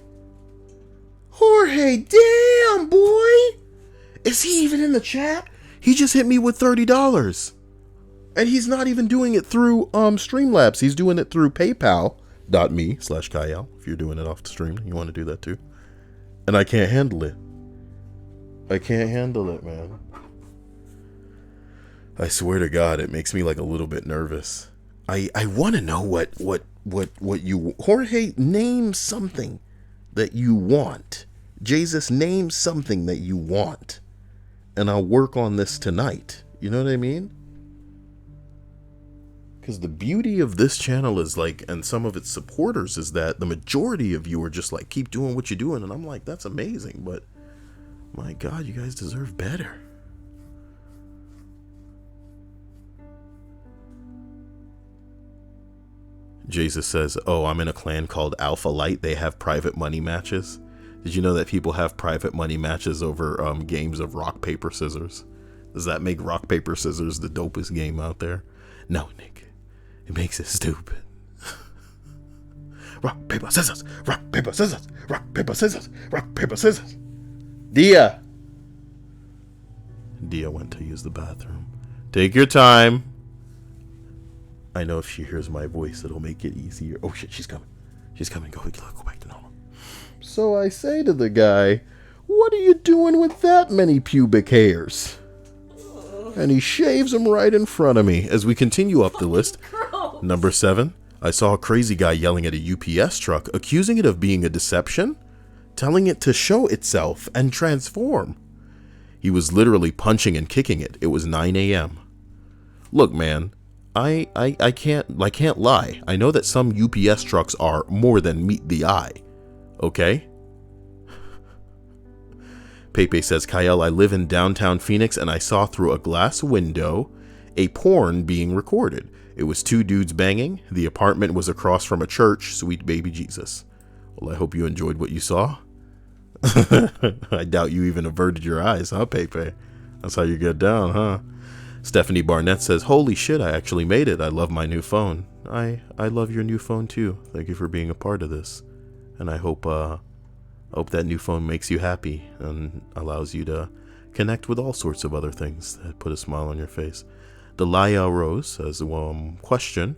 damn, boy. Is he even in the chat? He just hit me with $30. And he's not even doing it through Streamlabs. He's doing it through paypal.me/Cyael. If you're doing it off the stream, you want to do that too. And I can't handle it. Man. I swear to God, it makes me a little bit nervous. I want to know what you, Jorge, name something that you want. Jesus, name something that you want. And I'll work on this tonight. You know what I mean? Because the beauty of this channel is and some of its supporters is that the majority of you are just keep doing what you're doing. And I'm that's amazing. But my God, you guys deserve better. Jesus says, oh, I'm in a clan called Alpha Light. They have private money matches. Did you know that people have private money matches over games of rock, paper, scissors? Does that make rock, paper, scissors the dopest game out there? No, Nick. It makes it stupid. Rock, paper, scissors. Rock, paper, scissors. Rock, paper, scissors. Rock, paper, scissors. Dia went to use the bathroom. Take your time. I know if she hears my voice, it'll make it easier. Oh shit, she's coming. She's coming. Go back to normal. So I say to the guy, what are you doing with that many pubic hairs? And he shaves them right in front of me. As we continue up the list, Gross. Number 7, I saw a crazy guy yelling at a UPS truck, accusing it of being a deception, telling it to show itself and transform. He was literally punching and kicking it. It was 9 a.m. Look, man, I can't lie. I know that some UPS trucks are more than meet the eye. Okay? Pepe says, Cyael, I live in downtown Phoenix and I saw through a glass window a porn being recorded. It was 2 dudes banging. The apartment was across from a church. Sweet baby Jesus. Well, I hope you enjoyed what you saw. I doubt you even averted your eyes, huh, Pepe? That's how you get down, huh? Stephanie Barnett says, holy shit, I actually made it. I love my new phone. I love your new phone too. Thank you for being a part of this. And I hope that new phone makes you happy and allows you to connect with all sorts of other things that put a smile on your face. Delia Rose says, question,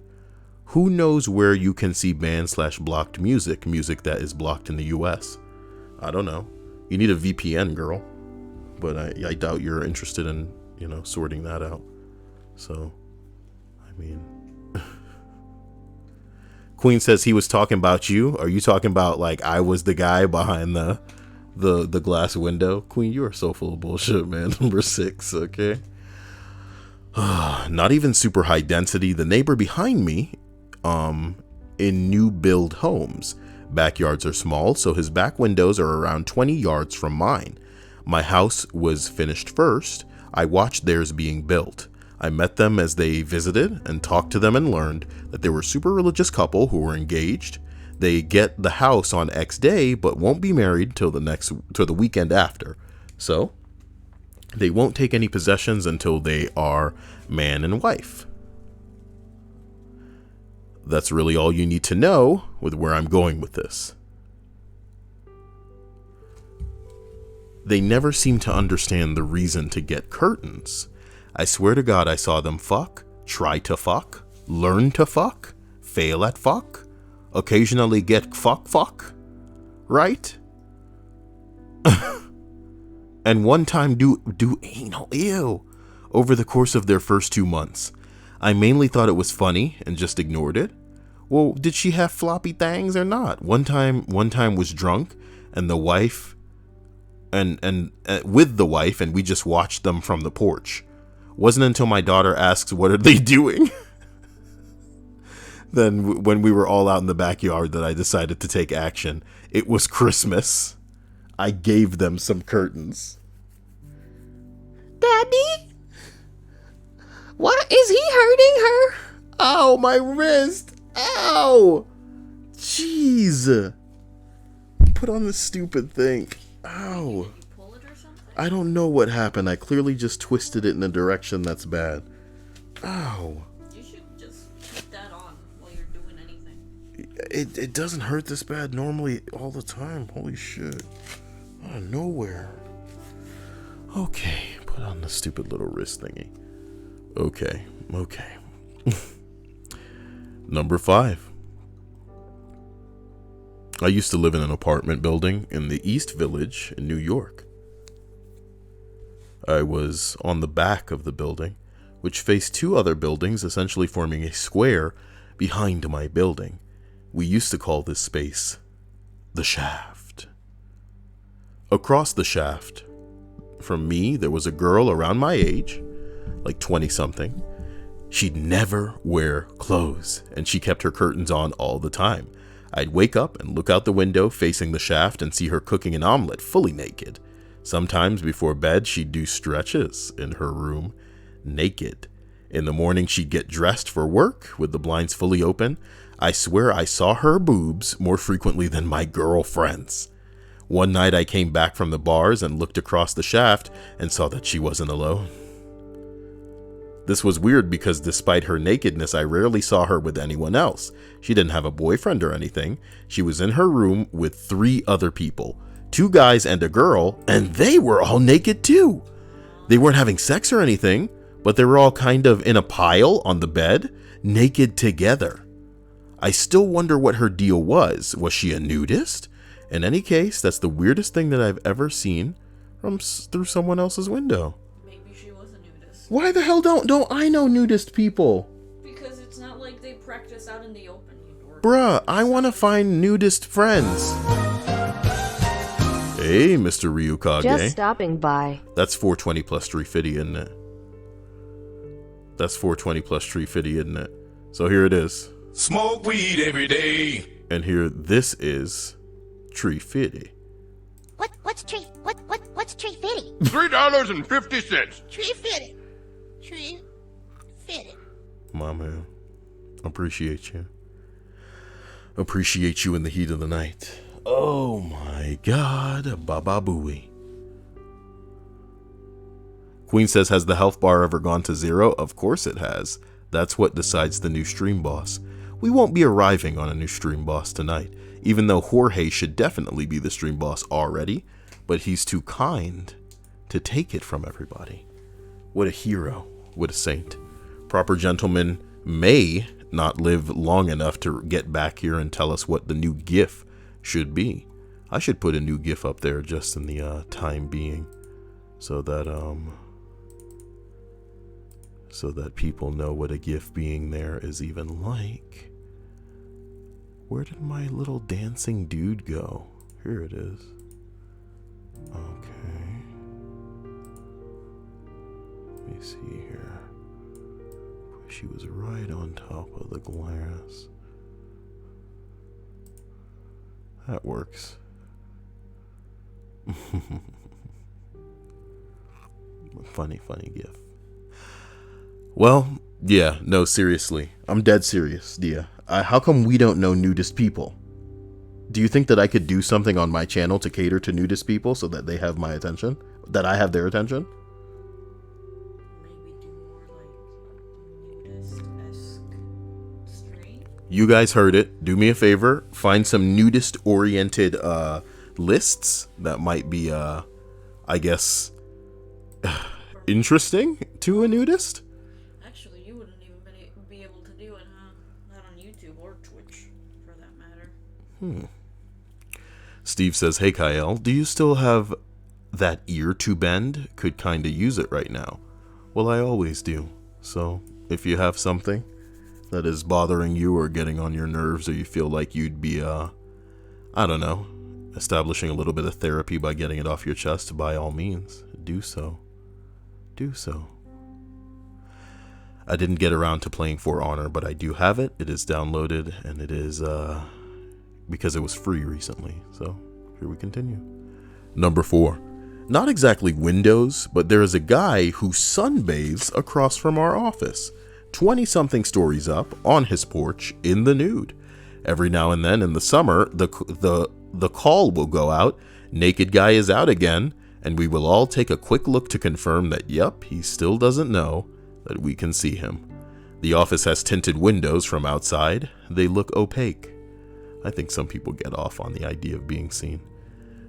who knows where you can see banned/blocked music that is blocked in the US? I don't know. You need a VPN, girl. But I doubt you're interested in, sorting that out. So, I mean... Queen says he was talking about you. Are you talking about like I was the guy behind the glass window? Queen, you are so full of bullshit, man. Number 6, okay. Not even super high density. The neighbor behind me, in new build homes, backyards are small, so his back windows are around 20 yards from mine. My house was finished first. I watched theirs being built. I met them as they visited and talked to them and learned that they were a super religious couple who were engaged. They get the house on X day, but won't be married till the weekend after. So they won't take any possessions until they are man and wife. That's really all you need to know with where I'm going with this. They never seem to understand the reason to get curtains. I swear to God, I saw them fuck, try to fuck, learn to fuck, fail at fuck, occasionally get fuck, right? And one time do anal, ew, over the course of their first 2 months. I mainly thought it was funny and just ignored it. Well, did she have floppy things or not? One time was drunk and the wife and with the wife, and we just watched them from the porch. Wasn't until my daughter asks, what are they doing? Then when we were all out in the backyard that I decided to take action. It was Christmas. I gave them some curtains. Daddy? What? Is he hurting her? Ow, my wrist. Ow. Jeez. Put on this stupid thing. Ow. Did you pull it or something? I don't know what happened. I clearly just twisted it in a direction that's bad. Ow. You should just keep that on while you're doing anything. It doesn't hurt this bad normally all the time. Holy shit. Out of nowhere. Okay. Put on the stupid little wrist thingy. Okay. Number 5. I used to live in an apartment building in the East Village in New York. I was on the back of the building, which faced 2 other buildings, essentially forming a square behind my building. We used to call this space the shaft. Across the shaft from me, there was a girl around my age, like 20-something. She'd never wear clothes, and she kept her curtains on all the time. I'd wake up and look out the window facing the shaft and see her cooking an omelet fully naked. Sometimes before bed, she'd do stretches in her room naked. In the morning, she'd get dressed for work with the blinds fully open. I swear I saw her boobs more frequently than my girlfriends. One night I came back from the bars and looked across the shaft and saw that she wasn't alone. This was weird because despite her nakedness, I rarely saw her with anyone else. She didn't have a boyfriend or anything. She was in her room with 3 other people, 2 guys and a girl, and they were all naked too. They weren't having sex or anything, but they were all kind of in a pile on the bed, naked together. I still wonder what her deal was. Was she a nudist? In any case, that's the weirdest thing that I've ever seen through someone else's window. Maybe she was a nudist. Why the hell don't I know nudist people? Because it's not like they practice out in the open. Bruh, I want to find nudist friends. Hey, Mr. Ryukage. Just stopping by. That's 420 plus 350, isn't it? That's 420 plus 350, isn't it? So here it is. Smoke weed every day. And here, this is 350. What's tree fitty? $3.50. Tree fitty. Tree fitty. My man, appreciate you. Appreciate you in the heat of the night. Oh my god, Baba Booey. Queen says, has the health bar ever gone to 0? Of course it has. That's what decides the new stream boss. We won't be arriving on a new stream boss tonight, even though Jorge should definitely be the stream boss already, but he's too kind to take it from everybody. What a hero. What a saint. Proper gentleman may not live long enough to get back here and tell us what the new GIF should be. I should put a new GIF up there just in the time being, so that people know what a GIF being there is even like. Where did my little dancing dude go? Here it is. Okay. Let me see here. She was right on top of the glass. That works. Funny GIF. Well, yeah, no, seriously. I'm dead serious, Dia. How come we don't know nudist people? Do you think that I could do something on my channel to cater to nudist people so that they have my attention? That I have their attention? Maybe do more like nudist-esque stream? You guys heard it. Do me a favor. Find some nudist-oriented lists that might be, I guess, interesting to a nudist. Actually, you wouldn't even be able to do it, huh? Not on YouTube or Twitch, for that matter. Steve says, hey Cyael, do you still have that ear to bend? Could kinda use it right now. Well, I always do. So, if you have something that is bothering you or getting on your nerves, or you feel like you'd be, I don't know, establishing a little bit of therapy by getting it off your chest, by all means, do so. Do so. I didn't get around to playing For Honor, but I do have it. It is downloaded, and it is, because it was free recently. So, here we continue. Number 4. Not exactly windows, but there is a guy who sunbathes across from our office. 20-something stories up, on his porch, in the nude. Every now and then in the summer, the call will go out, naked guy is out again, and we will all take a quick look to confirm that, yep, he still doesn't know that we can see him. The office has tinted windows from outside. They look opaque. I think some people get off on the idea of being seen.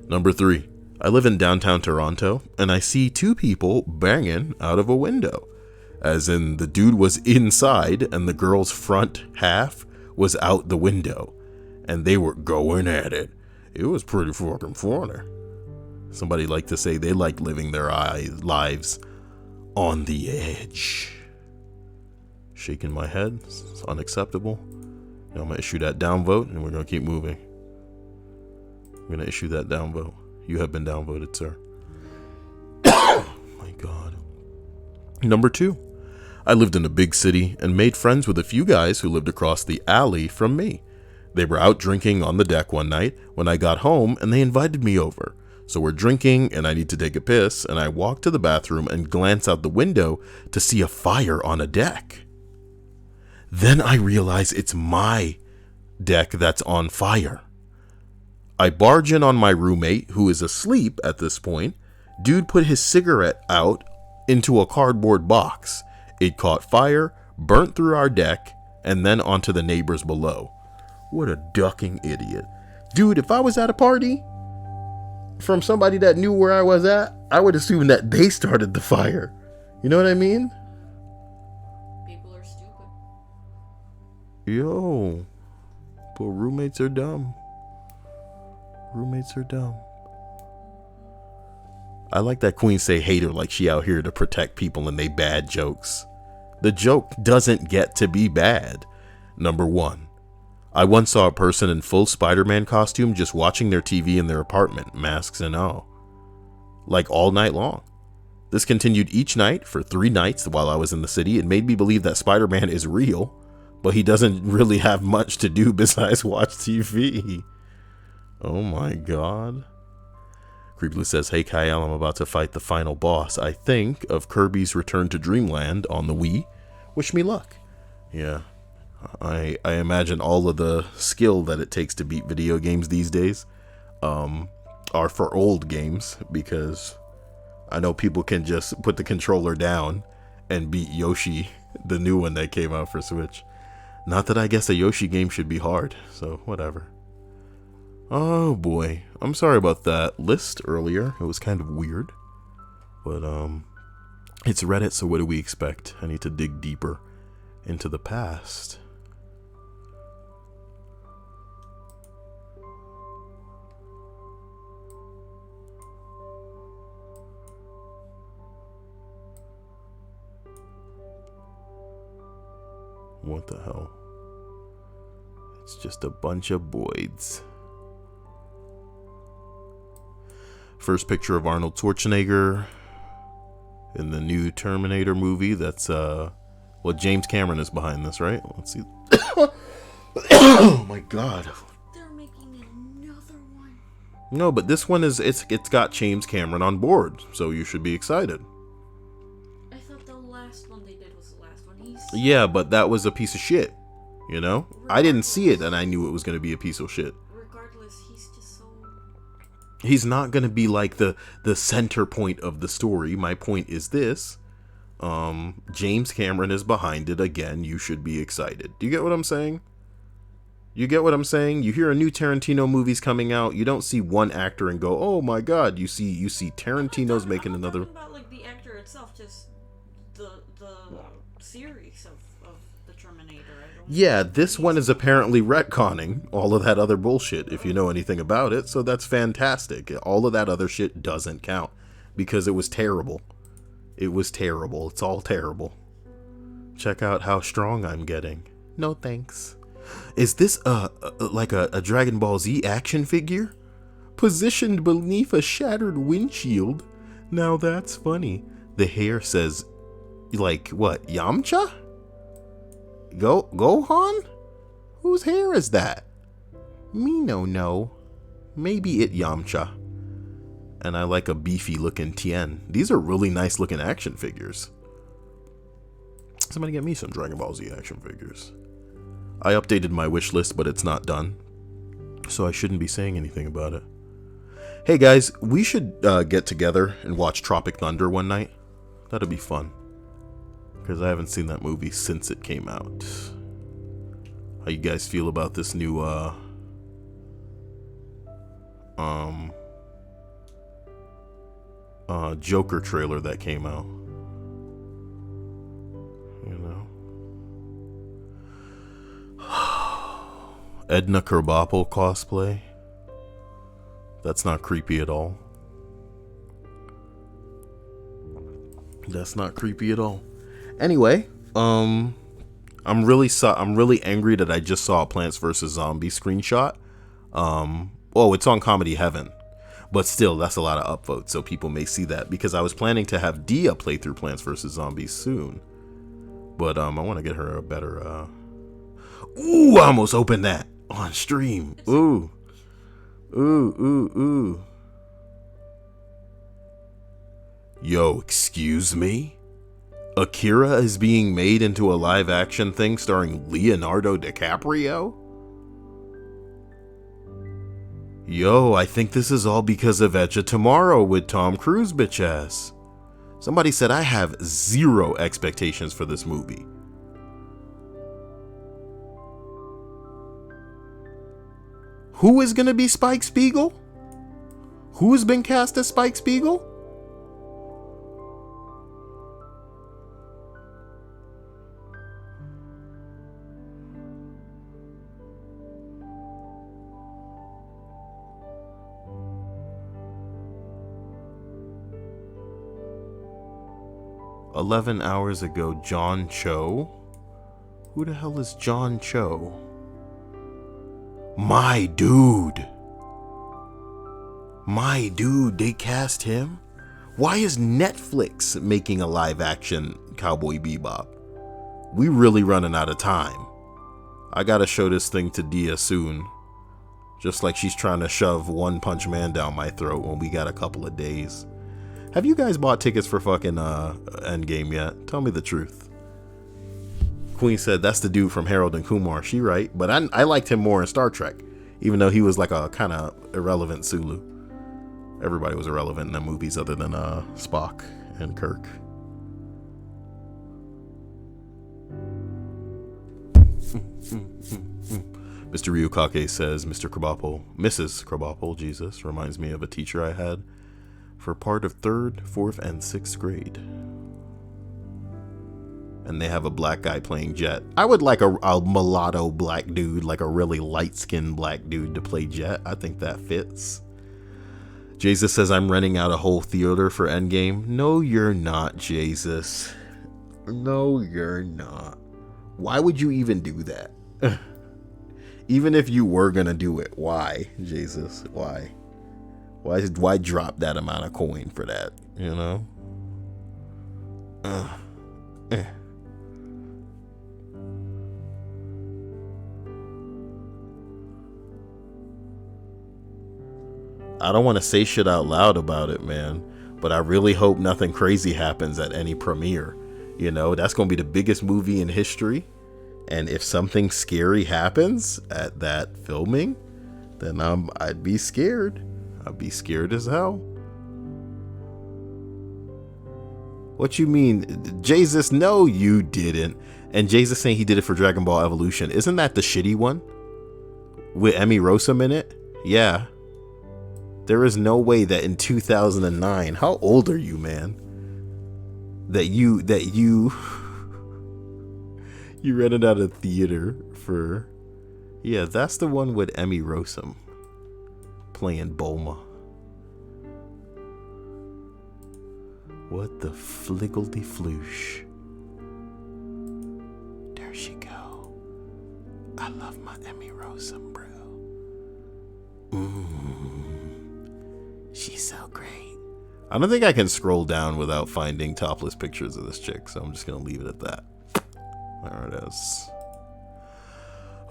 Number 3. I live in downtown Toronto, and I see 2 people banging out of a window. As in, the dude was inside, and the girl's front half was out the window. And they were going at it. It was pretty fucking funny. Somebody like to say they like living their lives on the edge. Shaking my head. It's unacceptable. Now I'm going to issue that downvote, and we're going to keep moving. I'm going to issue that downvote. You have been downvoted, sir. My God. Number 2. I lived in a big city and made friends with a few guys who lived across the alley from me. They were out drinking on the deck one night when I got home, and they invited me over. So we're drinking, and I need to take a piss, and I walk to the bathroom and glance out the window to see a fire on a deck. Then I realize it's my deck that's on fire. I barge in on my roommate, who is asleep at this point. Dude put his cigarette out into a cardboard box. It caught fire, burnt through our deck, and then onto the neighbors below. What a ducking idiot. Dude, if I was at a party from somebody that knew where I was at, I would assume that they started the fire. You know what I mean? People are stupid. Yo. But roommates are dumb. Roommates are dumb. I like that Queen say hater like she out here to protect people and they bad jokes. The joke doesn't get to be bad. Number one, I once saw a person in full Spider-Man costume just watching their TV in their apartment, masks and all. Like all night long. This continued each night for 3 nights while I was in the city. It made me believe that Spider-Man is real, but he doesn't really have much to do besides watch TV. Oh my god. Creeply says, hey Cyael, I'm about to fight the final boss, I think, of Kirby's Return to Dreamland on the Wii. Wish me luck. Yeah. I imagine all of the skill that it takes to beat video games these days are for old games, because I know people can just put the controller down and beat Yoshi, the new one that came out for Switch. Not that I guess a Yoshi game should be hard, so whatever. Oh boy, I'm sorry about that list earlier. It was kind of weird, but it's Reddit, so what do we expect? I need to dig deeper into the past. What the hell? It's just a bunch of Boyds. First picture of Arnold Schwarzenegger in the new Terminator movie. That's well, James Cameron is behind this, right? Let's see. Oh my god. They're making another one. No, but this one is it's got James Cameron on board, so you should be excited. I thought the last one they did was the last one. Yeah, but that was a piece of shit. You know? I didn't see it and I knew it was going to be a piece of shit. Regardless, he's just so... He's not going to be like the center point of the story. My point is this. James Cameron is behind it again. You should be excited. Do you get what I'm saying? You get what I'm saying? You hear a new Tarantino movie's coming out. You don't see one actor and go, "Oh my god." You see Tarantino's making another. I'm not talking about like the actor itself, just the series of the Terminator. Yeah, this one is apparently retconning all of that other bullshit, if you know anything about it, so that's fantastic. All of that other shit doesn't count, because it was terrible. It was terrible. It's all terrible. Check out how strong I'm getting. No thanks. Is this like a Dragon Ball Z action figure? Positioned beneath a shattered windshield? Now that's funny. The hair says, like, what, Yamcha? Gohan? Whose hair is that? Me no know. Maybe it Yamcha. And I like a beefy looking Tien. These are really nice looking action figures. Somebody get me some Dragon Ball Z action figures. I updated my wish list, but it's not done, so I shouldn't be saying anything about it. Hey guys, we should get together and watch Tropic Thunder one night. That'd be fun, because I haven't seen that movie since it came out. How you guys feel about this new Joker trailer that came out? You know, Edna Krabappel cosplay. That's not creepy at all. That's not creepy at all. Anyway, I'm really angry that I just saw a Plants vs. Zombies screenshot. Oh, it's on Comedy Heaven, but still, that's a lot of upvotes, so people may see that, because I was planning to have Dia play through Plants vs. Zombies soon, but I want to get her a better. Ooh, I almost opened that on stream. Ooh. Yo, excuse me? Akira is being made into a live-action thing starring Leonardo DiCaprio? Yo, I think this is all because of Edge of Tomorrow with Tom Cruise bitch ass. Somebody said I have zero expectations for this movie. Who is gonna be Spike Spiegel? Who has been cast as Spike Spiegel? 11 hours ago, John Cho? Who the hell is John Cho? My dude. My dude, they cast him? Why is Netflix making a live action Cowboy Bebop? We really running out of time. I gotta show this thing to Dia soon. Just like she's trying to shove One Punch Man down my throat when we got a couple of days. Have you guys bought tickets for fucking Endgame yet? Tell me the truth. Queen said that's the dude from Harold and Kumar. She right, but I liked him more in Star Trek, even though he was like a kind of irrelevant Sulu. Everybody was irrelevant in the movies other than Spock and Kirk. Mr. Ryukake says, Mrs. Krabappel, Jesus, reminds me of a teacher I had for part of 3rd, 4th, and 6th grade. And they have a black guy playing Jet. I would like a mulatto black dude, like a really light-skinned black dude to play Jet. I think that fits. Jesus says, I'm renting out a whole theater for Endgame. No, you're not, Jesus. No, you're not. Why would you even do that? Even if you were gonna do it, why, Jesus? Why? Why drop that amount of coin for that? You know? I don't want to say shit out loud about it, man, but I really hope nothing crazy happens at any premiere. You know, that's going to be the biggest movie in history. And if something scary happens at that filming, then I'd be scared. I'd be scared as hell. What you mean? Jesus, no, you didn't. And Jesus saying he did it for Dragon Ball Evolution. Isn't that the shitty one? With Emi Rosam in it? Yeah. There is no way that in 2009, how old are you, man? That you rented out a theater for, yeah, that's the one with Emi Rosam playing Bulma. What the fliggledy floosh. There she go. I love my Emi Rosam, bro. She's so great. I don't think I can scroll down without finding topless pictures of this chick, so I'm just gonna leave it at that. There it is.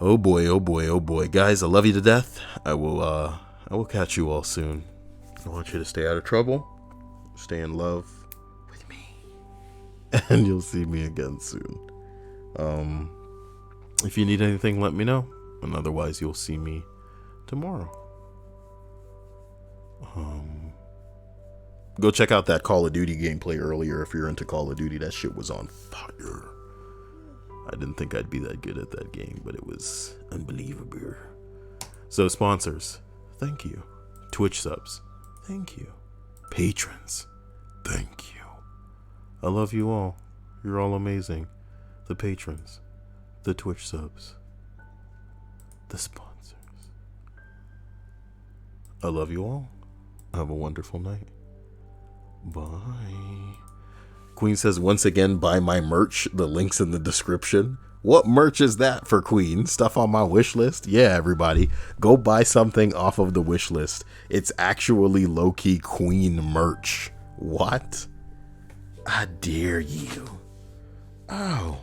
Oh boy, oh boy, oh boy. Guys, I love you to death. I will catch you all soon. I want you to stay out of trouble. Stay in love with me. And you'll see me again soon. If you need anything, let me know. And otherwise, you'll see me tomorrow. Go check out that Call of Duty gameplay earlier if you're into Call of Duty. That shit was on fire. I didn't think I'd be that good at that game, but it was unbelievable. So sponsors, thank you. Twitch subs, thank you. Patrons, thank you. I love you all. You're all amazing. The patrons, the Twitch subs, the sponsors. I love you all. Have a wonderful night. Bye. Queen says, once again, buy my merch. The link's in the description. What merch is that for Queen? Stuff on my wish list? Yeah, everybody. Go buy something off of the wish list. It's actually low-key Queen merch. What? I dare you. Oh.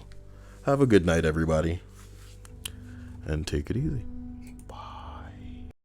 Have a good night, everybody. And take it easy.